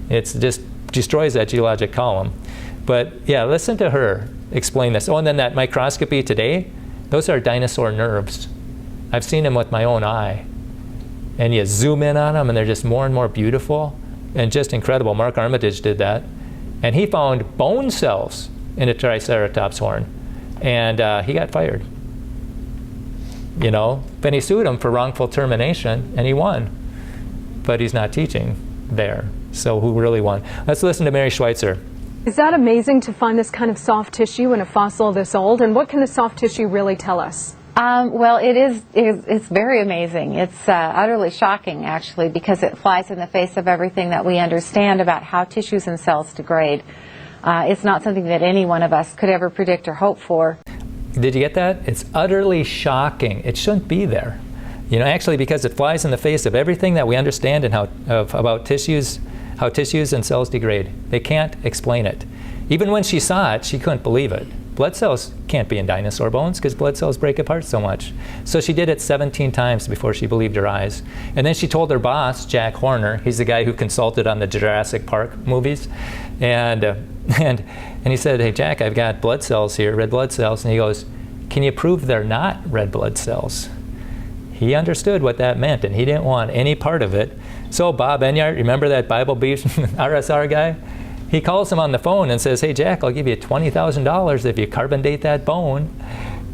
Speaker 1: It just destroys that geologic column. But yeah, listen to her explain this. Oh, and then that microscopy today, those are dinosaur nerves. I've seen them with my own eye. And you zoom in on them, and they're just more and more beautiful and just incredible. Mark Armitage did that. And he found bone cells in a Triceratops horn. And he got fired. You know, then he sued him for wrongful termination, and he won. But he's not teaching there. So who really won? Let's listen to Mary Schweitzer.
Speaker 9: Is that amazing to find this kind of soft tissue in a fossil this old? And what can the soft tissue really tell us?
Speaker 10: Well, it's very amazing. It's utterly shocking, actually, because it flies in the face of everything that we understand about how tissues and cells degrade. It's not something that any one of us could ever predict or hope for.
Speaker 1: Did you get that? It's utterly shocking. It shouldn't be there. You know, actually, because it flies in the face of everything that we understand and about tissues, how tissues and cells degrade. They can't explain it. Even when she saw it, she couldn't believe it. Blood cells can't be in dinosaur bones because blood cells break apart so much. So she did it 17 times before she believed her eyes. And then she told her boss, Jack Horner, he's the guy who consulted on the Jurassic Park movies, and he said, hey Jack, I've got blood cells here, red blood cells. And he goes, can you prove they're not red blood cells? He understood what that meant, and he didn't want any part of it. So Bob Enyart, remember that Bible Beast RSR guy? He calls him on the phone and says, hey Jack, I'll give you $20,000 if you carbon date that bone.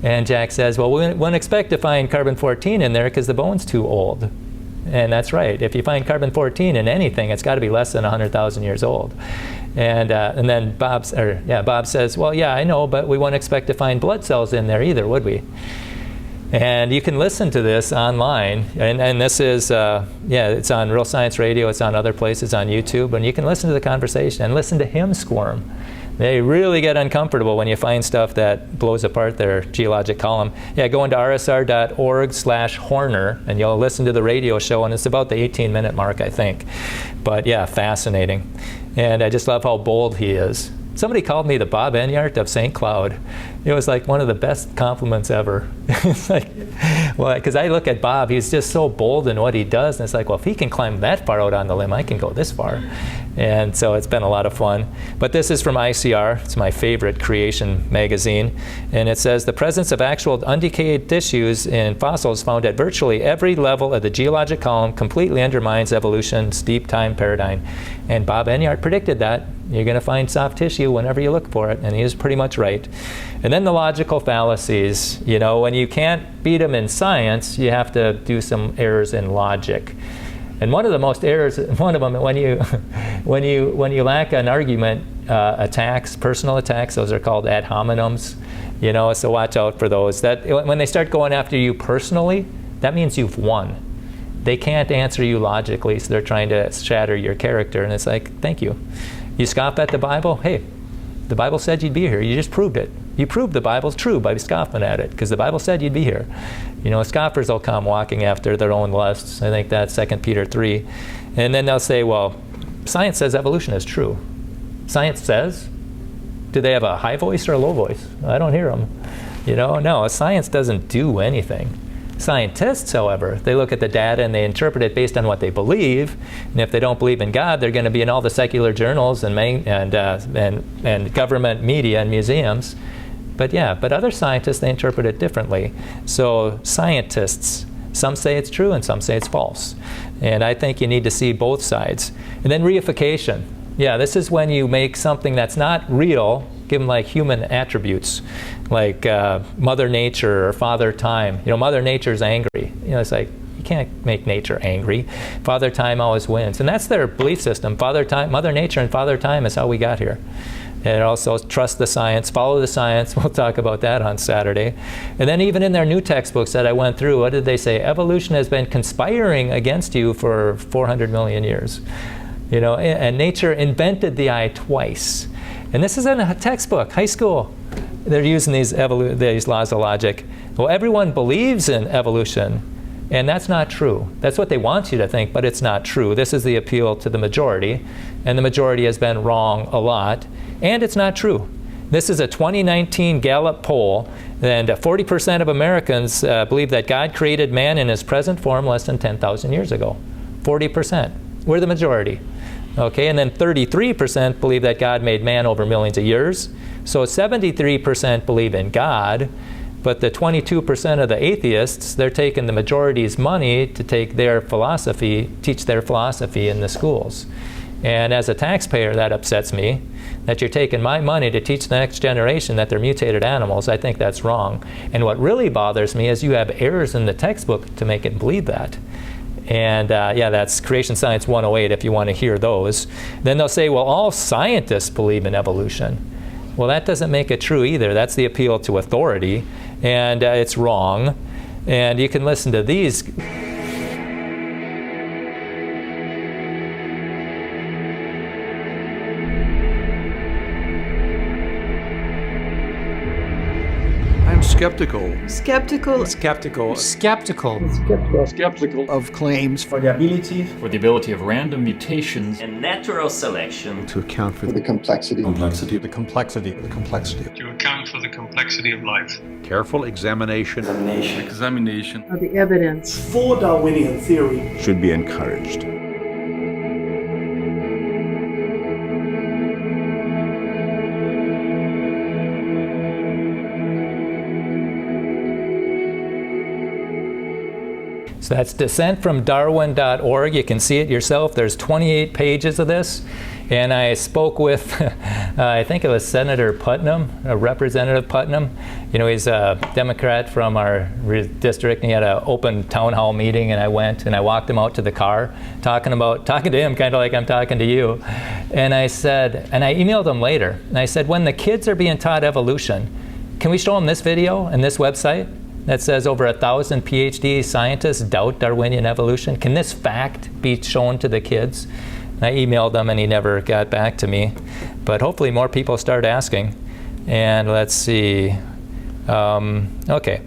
Speaker 1: And Jack says, well, we wouldn't expect to find carbon-14 in there because the bone's too old. And that's right. If you find carbon-14 in anything, it's got to be less than 100,000 years old. And then Bob says, well, yeah, I know, but we wouldn't expect to find blood cells in there either, would we? And you can listen to this online, and this is, it's on Real Science Radio, it's on other places on YouTube, and you can listen to the conversation and listen to him squirm. They really get uncomfortable when you find stuff that blows apart their geologic column. Yeah, go into rsr.org/Horner, and you'll listen to the radio show, and it's about the 18-minute mark, I think. But yeah, fascinating. And I just love how bold he is. Somebody called me the Bob Enyart of St. Cloud. It was like one of the best compliments ever. It's like, well, because I look at Bob, he's just so bold in what he does, and it's like, well, if he can climb that far out on the limb, I can go this far. And so it's been a lot of fun. But this is from ICR. It's my favorite creation magazine. And it says, the presence of actual undecayed tissues in fossils found at virtually every level of the geologic column completely undermines evolution's deep time paradigm. And Bob Enyart predicted that. You're going to find soft tissue whenever you look for it, and he was pretty much right. And then the logical fallacies. You know, when you can't beat them in science, you have to do some errors in logic. And one of the most errors, one of them, when you lack an argument, attacks, personal attacks, those are called ad hominems. You know, so watch out for those. That when they start going after you personally, that means you've won. They can't answer you logically, so they're trying to shatter your character. And it's like, thank you. You scoff at the Bible? Hey, the Bible said you'd be here. You just proved it. You proved the Bible's true by scoffing at it, because the Bible said you'd be here. You know, scoffers will come walking after their own lusts. I think that's 2 Peter 3. And then they'll say, well, science says evolution is true. Science says? Do they have a high voice or a low voice? I don't hear them. You know, no, science doesn't do anything. Scientists, however, they look at the data and they interpret it based on what they believe. And if they don't believe in God, they're going to be in all the secular journals and government media and museums. But other scientists, they interpret it differently. So scientists, some say it's true and some say it's false. And I think you need to see both sides. And then reification. Yeah, this is when you make something that's not real, give them like human attributes, like Mother Nature or Father Time. You know, Mother Nature's angry. You know, it's like, you can't make nature angry. Father Time always wins. And that's their belief system. Father Time, Mother Nature and Father Time is how we got here. And also trust the science, follow the science. We'll talk about that on Saturday. And then even in their new textbooks that I went through, what did they say? Evolution has been conspiring against you for 400 million years. You know, and nature invented the eye twice. And this is in a textbook, high school. They're using these laws of logic. Well, everyone believes in evolution, and that's not true. That's what they want you to think, but it's not true. This is the appeal to the majority, and the majority has been wrong a lot, and it's not true. This is a 2019 Gallup poll, and 40% of Americans believe that God created man in his present form less than 10,000 years ago. 40%. We're the majority. Okay, and then 33% believe that God made man over millions of years. So 73% believe in God, but the 22% of the atheists, they're taking the majority's money to take their philosophy, teach their philosophy in the schools. And as a taxpayer, that upsets me, that you're taking my money to teach the next generation that they're mutated animals. I think that's wrong. And what really bothers me is you have errors in the textbook to make it believe that. And yeah, that's Creation Science 108 if you want to hear those. Then they'll say, well, all scientists believe in evolution. Well, that doesn't make it true either. That's the appeal to authority, and it's wrong. And you can listen to these.
Speaker 11: Skeptical.
Speaker 12: Skeptical.
Speaker 11: Skeptical.
Speaker 12: Skeptical.
Speaker 11: Skeptical. Skeptical of claims
Speaker 12: For the ability
Speaker 11: of random mutations
Speaker 12: and natural selection.
Speaker 11: to account for the complexity. The complexity.
Speaker 13: To account for the complexity of life.
Speaker 11: Careful examination. Examination.
Speaker 12: Of the evidence.
Speaker 14: For Darwinian theory
Speaker 11: should be encouraged.
Speaker 1: So that's dissentfromdarwin.org. You can see it yourself. There's 28 pages of this. And I spoke with, I think it was Senator Putnam, Representative Putnam. You know, he's a Democrat from our district, and he had an open town hall meeting, and I went and I walked him out to the car, talking to him kind of like I'm talking to you. And I said, and I emailed him later, and I said, when the kids are being taught evolution, can we show them this video and this website that says over 1,000 PhD scientists doubt Darwinian evolution? Can this fact be shown to the kids? And I emailed him and he never got back to me. But hopefully more people start asking. And let's see. Okay.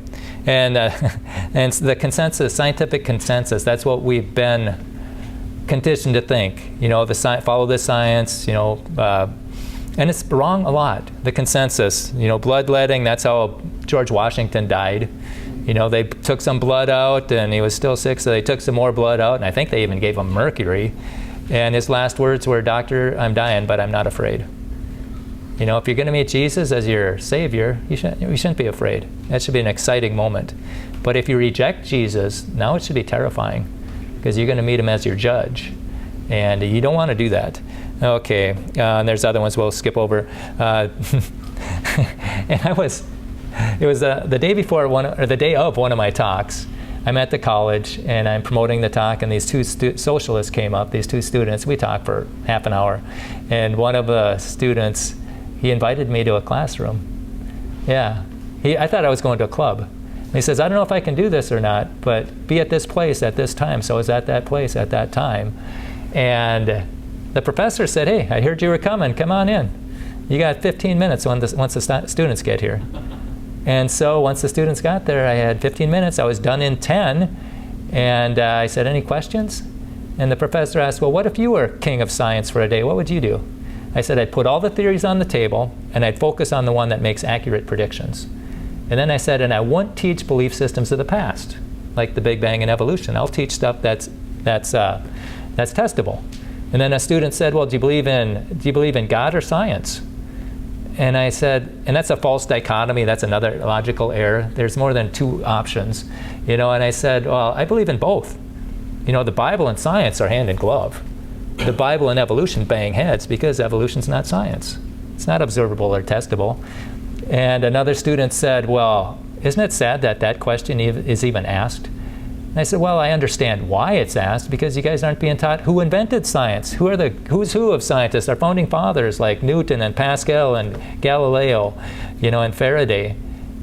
Speaker 1: And the consensus, scientific consensus, that's what we've been conditioned to think. You know, follow the science, you know, and it's wrong a lot. The consensus, you know, bloodletting, that's how George Washington died. You know, they took some blood out and he was still sick, so they took some more blood out, and I think they even gave him mercury. And his last words were, "Doctor, I'm dying, but I'm not afraid." You know, if you're going to meet Jesus as your Savior, you shouldn't be afraid. That should be an exciting moment. But if you reject Jesus, now it should be terrifying, because you're going to meet him as your judge. And you don't want to do that. Okay, and there's other ones we'll skip over. And it was the day before the day of one of my talks. I'm at the college and I'm promoting the talk, and these two socialists came up, these two students. We talked for half an hour. And one of the students, he invited me to a classroom. Yeah, I thought I was going to a club. And he says, I don't know if I can do this or not, but be at this place at this time. So I was at that place at that time. And the professor said, hey, I heard you were coming. Come on in. You got 15 minutes once the students get here. And so once the students got there, I had 15 minutes. I was done in 10. And I said, any questions? And the professor asked, well, what if you were king of science for a day? What would you do? I said, I'd put all the theories on the table, and I'd focus on the one that makes accurate predictions. And then I said, and I won't teach belief systems of the past, like the Big Bang and evolution. I'll teach stuff that's testable. And then a student said, well, do you believe in God or science? And I said, and that's a false dichotomy. That's another logical error. There's more than two options, you know. And I said, well, I believe in both. You know, the Bible and science are hand in glove. The Bible and evolution bang heads, because evolution's not science. It's not observable or testable. And another student said, well, isn't it sad that that question is even asked? And I said, well, I understand why it's asked, because you guys aren't being taught who invented science. Who are the who's who of scientists? Our founding fathers like Newton and Pascal and Galileo, and Faraday.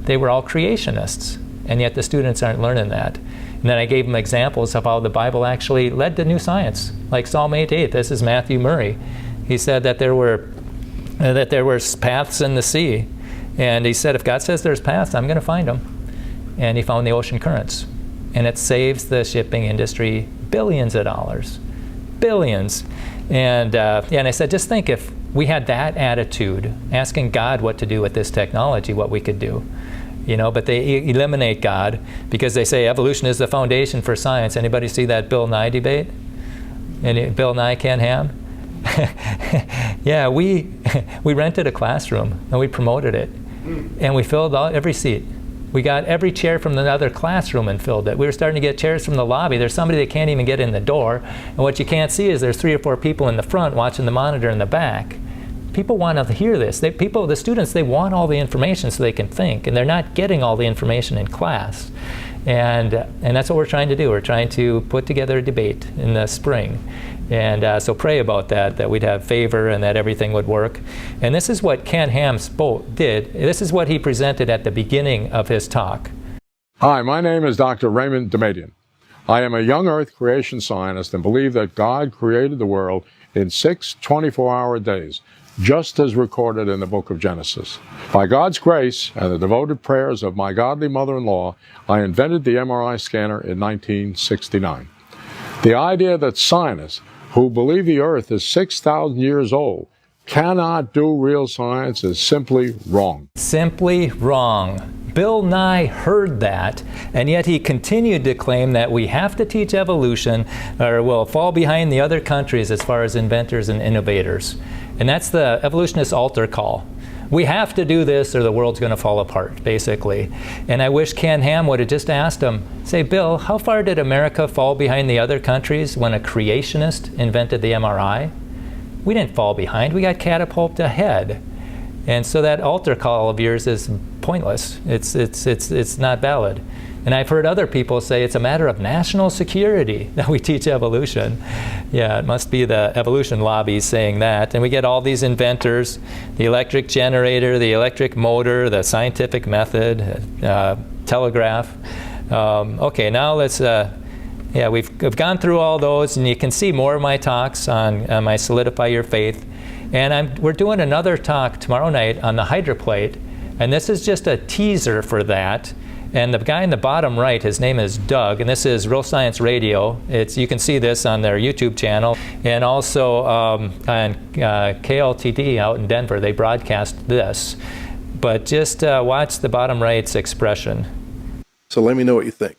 Speaker 1: They were all creationists, and yet the students aren't learning that. And then I gave them examples of how the Bible actually led to new science, like Psalm 8:8. This is Matthew Murray. He said that there were paths in the sea, and he said, if God says there's paths, I'm going to find them. And he found the ocean currents, and it saves the shipping industry billions of dollars, billions. And I said, just think if we had that attitude, asking God what to do with this technology, what we could do. But they eliminate God because they say evolution is the foundation for science. Anybody see that Bill Nye debate? Bill Nye, Ken Ham? Yeah, we rented a classroom and we promoted it, and we filled out every seat. We got every chair from the other classroom and filled it. We were starting to get chairs from the lobby. There's somebody that can't even get in the door, and what you can't see is there's 3 or 4 people in the front watching the monitor in the back. People want to hear this. The students, they want all the information so they can think, and they're not getting all the information in class. And that's what we're trying to do. We're trying to put together a debate in the spring. And so pray about that we'd have favor and that everything would work. And this is what Ken Ham did. This is what he presented at the beginning of his talk.
Speaker 15: Hi, my name is Dr. Raymond Damadian. I am a young Earth creation scientist and believe that God created the world in 6 24-hour days, just as recorded in the book of Genesis. By God's grace and the devoted prayers of my godly mother-in-law, I invented the MRI scanner in 1969. The idea that scientists who believe the earth is 6,000 years old cannot do real science is simply wrong.
Speaker 1: Simply wrong. Bill Nye heard that, and yet he continued to claim that we have to teach evolution or we'll fall behind the other countries as far as inventors and innovators. And that's the evolutionist altar call. We have to do this or the world's going to fall apart, basically. And I wish Ken Ham would have just asked him, say, Bill, how far did America fall behind the other countries when a creationist invented the MRI? We didn't fall behind. We got catapulted ahead. And so that altar call of yours is pointless. It's not valid. And I've heard other people say it's a matter of national security that we teach evolution. Yeah, it must be the evolution lobbies saying that. And we get all these inventors, the electric generator, the electric motor, the scientific method, telegraph. Okay, now let's, we've gone through all those, and you can see more of my talks on my Solidify Your Faith. And we're doing another talk tomorrow night on the hydroplate, and this is just a teaser for that. And the guy in the bottom right, his name is Doug, and this is Real Science Radio. You can see this on their YouTube channel, and also on KLTD out in Denver. They broadcast this. But just watch the bottom right's expression.
Speaker 16: So let me know what you think.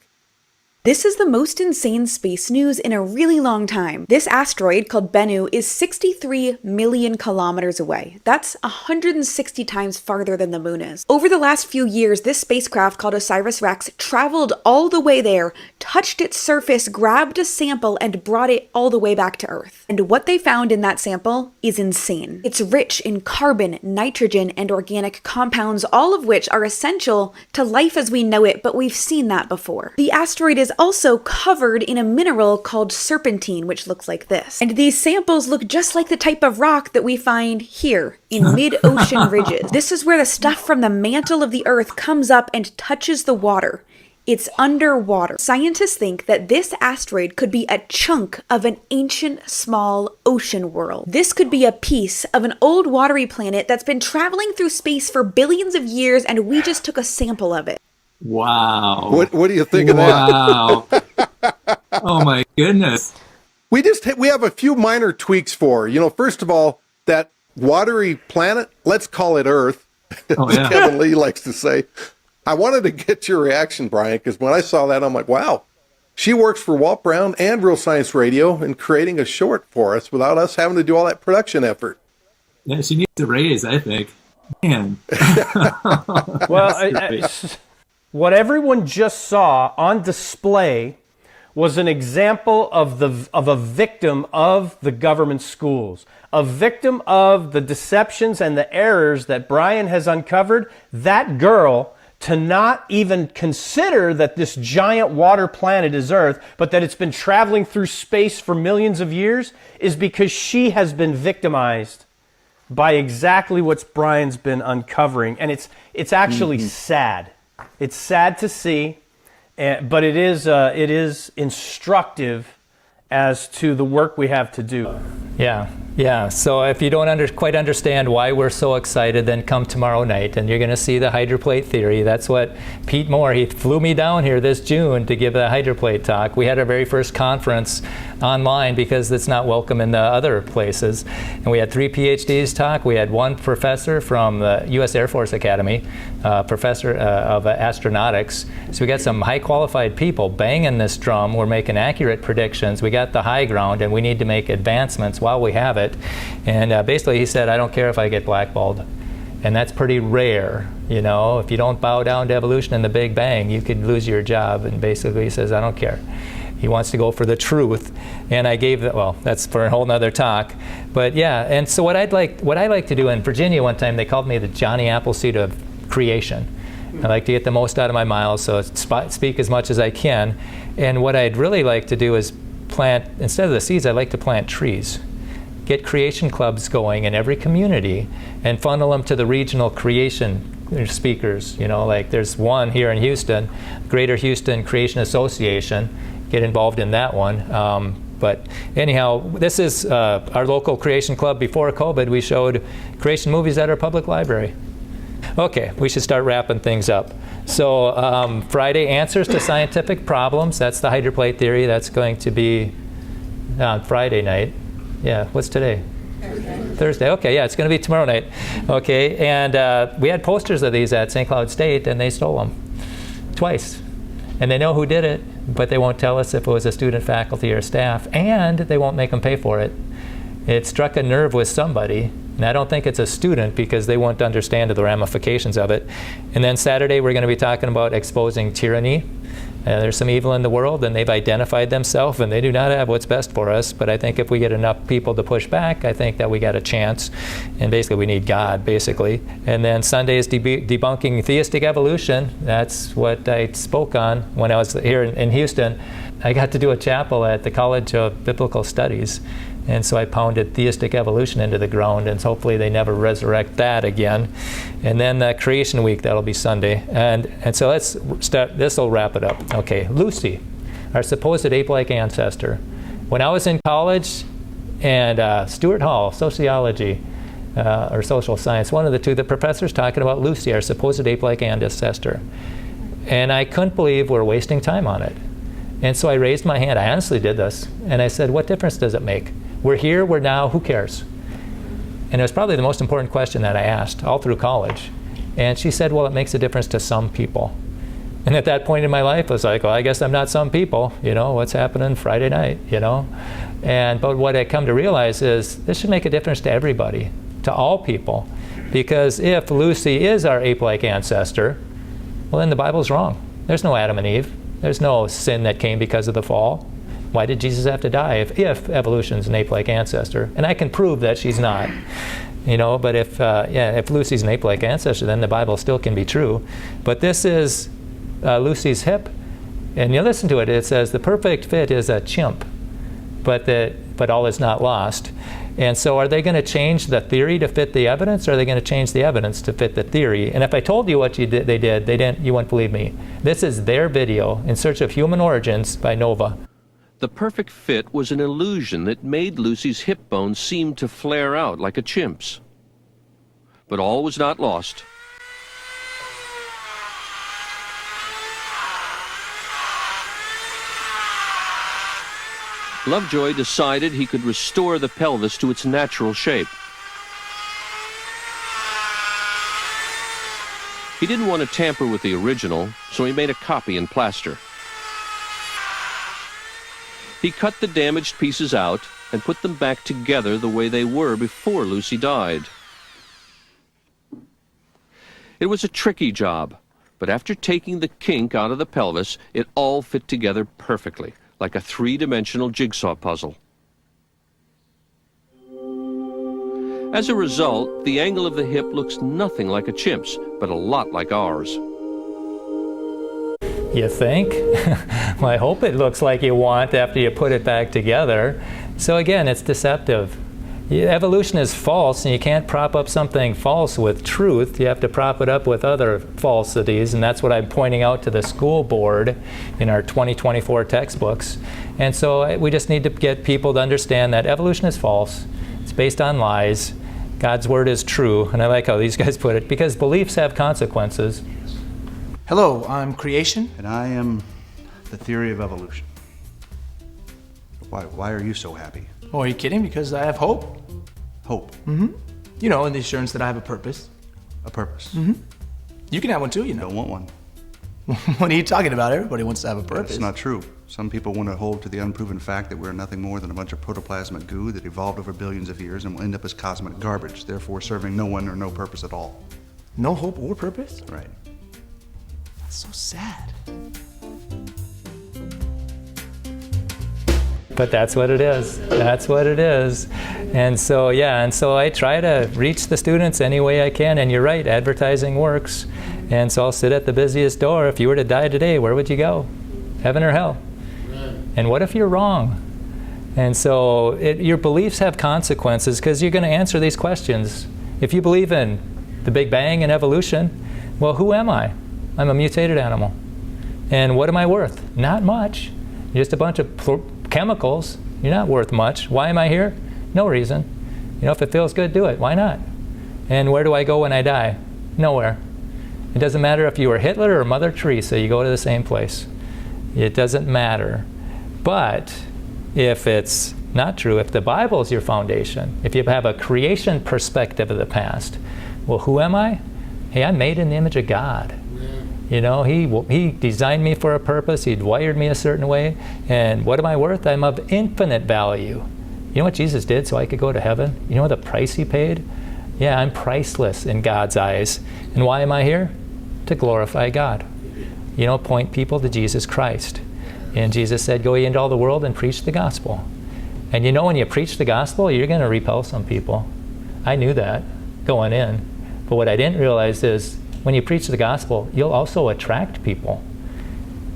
Speaker 17: This is the most insane space news in a really long time. This asteroid, called Bennu, is 63 million kilometers away. That's 160 times farther than the moon is. Over the last few years, this spacecraft called OSIRIS-REx traveled all the way there, touched its surface, grabbed a sample, and brought it all the way back to Earth. And what they found in that sample is insane. It's rich in carbon, nitrogen, and organic compounds, all of which are essential to life as we know it, but we've seen that before. The asteroid is also covered in a mineral called serpentine, which looks like this. And these samples look just like the type of rock that we find here in mid-ocean ridges. This is where the stuff from the mantle of the Earth comes up and touches the water. It's underwater. Scientists think that this asteroid could be a chunk of an ancient small ocean world. This could be a piece of an old watery planet that's been traveling through space for billions of years, and we just took a sample of it.
Speaker 16: Wow. What do you think of that?
Speaker 18: Wow. Oh my goodness.
Speaker 16: We have a few minor tweaks for, first of all, that watery planet, let's call it Earth.
Speaker 18: Oh, yeah.
Speaker 16: Kevin Lee likes to say. I wanted to get your reaction, Brian, because when I saw that, I'm like, wow. She works for Walt Brown and Real Science Radio in creating a short for us without us having to do all that production effort.
Speaker 18: Yeah, she needs a raise, I think. Man.
Speaker 19: Well, what everyone just saw on display was an example of a victim of the government schools, a victim of the deceptions and the errors that Brian has uncovered. That girl to not even consider that this giant water planet is Earth, but that it's been traveling through space for millions of years, is because she has been victimized by exactly what Brian's been uncovering. And it's actually sad. It's sad to see, but it is instructive as to the work we have to do.
Speaker 1: Yeah. So if you don't quite understand why we're so excited, then come tomorrow night and you're going to see the hydroplate theory. That's what Pete Moore, he flew me down here this June to give a hydroplate talk. We had our very first conference online because it's not welcome in the other places. And we had 3 PhDs talk. We had 1 professor from the U.S. Air Force Academy, professor of astronautics. So we got some high qualified people banging this drum. We're making accurate predictions. We got the high ground and we need to make advancements while we have it. And basically he said, I don't care if I get blackballed. And that's pretty rare. You know, if you don't bow down to evolution and the Big Bang, you could lose your job. And basically he says, I don't care. He wants to go for the truth. And I gave that, well, that's for a whole nother talk. But yeah, and so what I like to do in Virginia one time, they called me the Johnny Appleseed of creation. I like to get the most out of my miles, so speak as much as I can. And what I'd really like to do is plant, instead of the seeds, I'd like to plant trees. Get creation clubs going in every community and funnel them to the regional creation speakers. You know, like there's one here in Houston, Greater Houston Creation Association. Get involved in that one. But anyhow, this is our local creation club. Before COVID, we showed creation movies at our public library. Okay, we should start wrapping things up. So Friday, answers to scientific problems. That's the hydroplate theory. That's going to be on Friday night. Yeah, what's today? Thursday. Okay, yeah, it's going to be tomorrow night. Okay, and we had posters of these at St. Cloud State, and they stole them twice. And they know who did it, but they won't tell us if it was a student, faculty, or staff, and they won't make them pay for it. It struck a nerve with somebody, and I don't think it's a student because they won't understand the ramifications of it. And then Saturday, we're going to be talking about exposing tyranny. There's some evil in the world, and they've identified themselves, and they do not have what's best for us. But I think if we get enough people to push back, I think that we got a chance. And basically, we need God, basically. And then Sunday is debunking theistic evolution. That's what I spoke on when I was here in Houston. I got to do a chapel at the College of Biblical Studies. And so I pounded theistic evolution into the ground, and hopefully they never resurrect that again. And then the Creation Week, that'll be Sunday. And so let's start, this will wrap it up. Okay, Lucy, our supposed ape-like ancestor. When I was in college, and Stuart Hall, sociology, or social science, one of the two, the professors talking about Lucy, our supposed ape-like ancestor. And I couldn't believe we're wasting time on it. And so I raised my hand, I honestly did this, and I said, what difference does it make? We're here, we're now, who cares? And it was probably the most important question that I asked all through college. And she said, well, it makes a difference to some people. And at that point in my life, I was like, well, I guess I'm not some people. You know, what's happening Friday night, you know? But what I come to realize is this should make a difference to everybody, to all people. Because if Lucy is our ape-like ancestor, well, then the Bible's wrong. There's no Adam and Eve. There's no sin that came because of the fall. Why did Jesus have to die if evolution's an ape-like ancestor? And I can prove that she's not. You know, but if Lucy's an ape-like ancestor, then the Bible still can be true. But this is Lucy's hip. And you listen to it, it says the perfect fit is a chimp, but all is not lost. And so are they going to change the theory to fit the evidence, or are they going to change the evidence to fit the theory? And if I told you what they did, you wouldn't believe me. This is their video, In Search of Human Origins by Nova.
Speaker 20: The perfect fit was an illusion that made Lucy's hip bone seem to flare out like a chimp's. But all was not lost. Lovejoy decided he could restore the pelvis to its natural shape. He didn't want to tamper with the original, so he made a copy in plaster. He cut the damaged pieces out and put them back together the way they were before Lucy died. It was a tricky job, but after taking the kink out of the pelvis, it all fit together perfectly, like a three-dimensional jigsaw puzzle. As a result, the angle of the hip looks nothing like a chimp's, but a lot like ours.
Speaker 1: You think? Well, I hope it looks like you want after you put it back together. So again, it's deceptive. Evolution is false, and you can't prop up something false with truth. You have to prop it up with other falsities, and that's what I'm pointing out to the school board in our 2024 textbooks. And so we just need to get people to understand that evolution is false. It's based on lies. God's word is true, and I like how these guys put it, because beliefs have consequences.
Speaker 2: Hello, I'm Creation.
Speaker 3: And I am the theory of evolution. Why are you so happy?
Speaker 2: Oh, are you kidding? Because I have hope.
Speaker 3: Hope?
Speaker 2: Mm-hmm. You know, and the assurance that I have a purpose.
Speaker 3: A purpose?
Speaker 2: Mm-hmm. You can have one too, you know.
Speaker 3: Don't want one.
Speaker 2: What are you talking about? Everybody wants to have a purpose.
Speaker 3: That's not true. Some people want to hold to the unproven fact that we're nothing more than a bunch of protoplasmic goo that evolved over billions of years and will end up as cosmic garbage, therefore serving no one or no purpose at all.
Speaker 2: No hope or purpose?
Speaker 3: Right.
Speaker 2: That's so sad.
Speaker 1: But that's what it is. That's what it is. And so, yeah, and so I try to reach the students any way I can. And you're right, advertising works. And so I'll sit at the busiest door. If you were to die today, where would you go? Heaven or hell? And what if you're wrong? And so your beliefs have consequences because you're going to answer these questions. If you believe in the Big Bang and evolution, well, who am I? I'm a mutated animal. And what am I worth? Not much. Just a bunch of chemicals. You're not worth much. Why am I here? No reason. You know, if it feels good, do it. Why not? And where do I go when I die? Nowhere. It doesn't matter if you were Hitler or Mother Teresa, you go to the same place. It doesn't matter. But if it's not true, if the Bible is your foundation, if you have a creation perspective of the past, well, who am I? Hey, I'm made in the image of God. You know, he designed me for a purpose. He'd wired me a certain way. And what am I worth? I'm of infinite value. You know what Jesus did so I could go to heaven? You know the price he paid? Yeah, I'm priceless in God's eyes. And why am I here? To glorify God. You know, point people to Jesus Christ. And Jesus said, go ye into all the world and preach the gospel. And you know, when you preach the gospel, you're going to repel some people. I knew that going in. But what I didn't realize is, when you preach the gospel, you'll also attract people.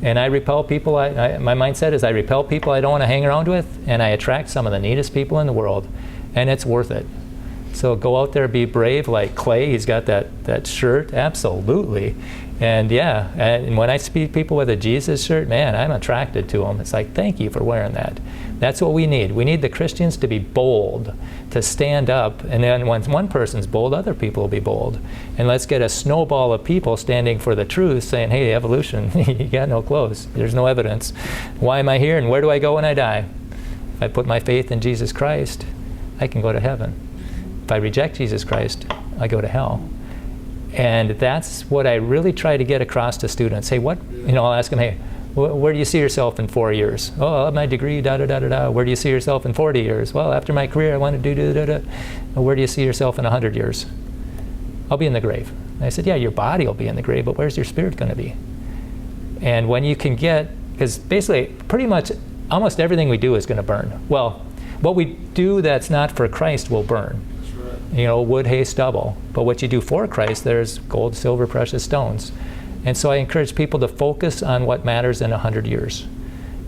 Speaker 1: And I repel people, my mindset is I repel people I don't want to hang around with, and I attract some of the neatest people in the world. And it's worth it. So go out there, be brave like Clay. He's got that shirt, absolutely. And yeah, and when I see people with a Jesus shirt, man, I'm attracted to them. It's like, thank you for wearing that. That's what we need. We need the Christians to be bold, to stand up, and then when one person's bold, other people will be bold. And let's get a snowball of people standing for the truth, saying, hey, evolution, you got no clothes. There's no evidence. Why am I here, and where do I go when I die? If I put my faith in Jesus Christ, I can go to heaven. If I reject Jesus Christ, I go to hell. And that's what I really try to get across to students. Hey, I'll ask them, hey, where do you see yourself in 4 years? Oh, I'll have my degree, da-da-da-da-da. Where do you see yourself in 40 years? Well, after my career, I want to do da-da-da. Where do you see yourself in 100 years? I'll be in the grave. And I said, yeah, your body will be in the grave, but where's your spirit going to be? And when you can because basically, pretty much almost everything we do is going to burn. Well, what we do that's not for Christ will burn. You know, wood, hay, stubble. But what you do for Christ, there's gold, silver, precious stones. And so I encourage people to focus on what matters in 100 years.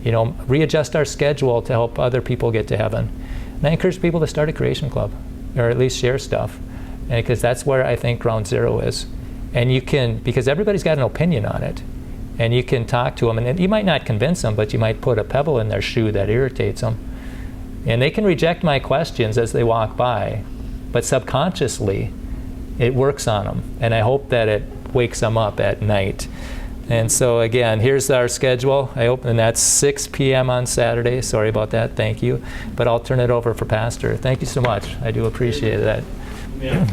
Speaker 1: You know, readjust our schedule to help other people get to heaven. And I encourage people to start a creation club, or at least share stuff, because that's where I think ground zero is. And you can, because everybody's got an opinion on it, and you can talk to them, and you might not convince them, but you might put a pebble in their shoe that irritates them. And they can reject my questions as they walk by, but subconsciously, it works on them. And I hope that it wakes them up at night. And so again, here's our schedule. And that's 6 p.m. on Saturday. Sorry about that. Thank you. But I'll turn it over for Pastor. Thank you so much. I do appreciate that.
Speaker 5: Yeah.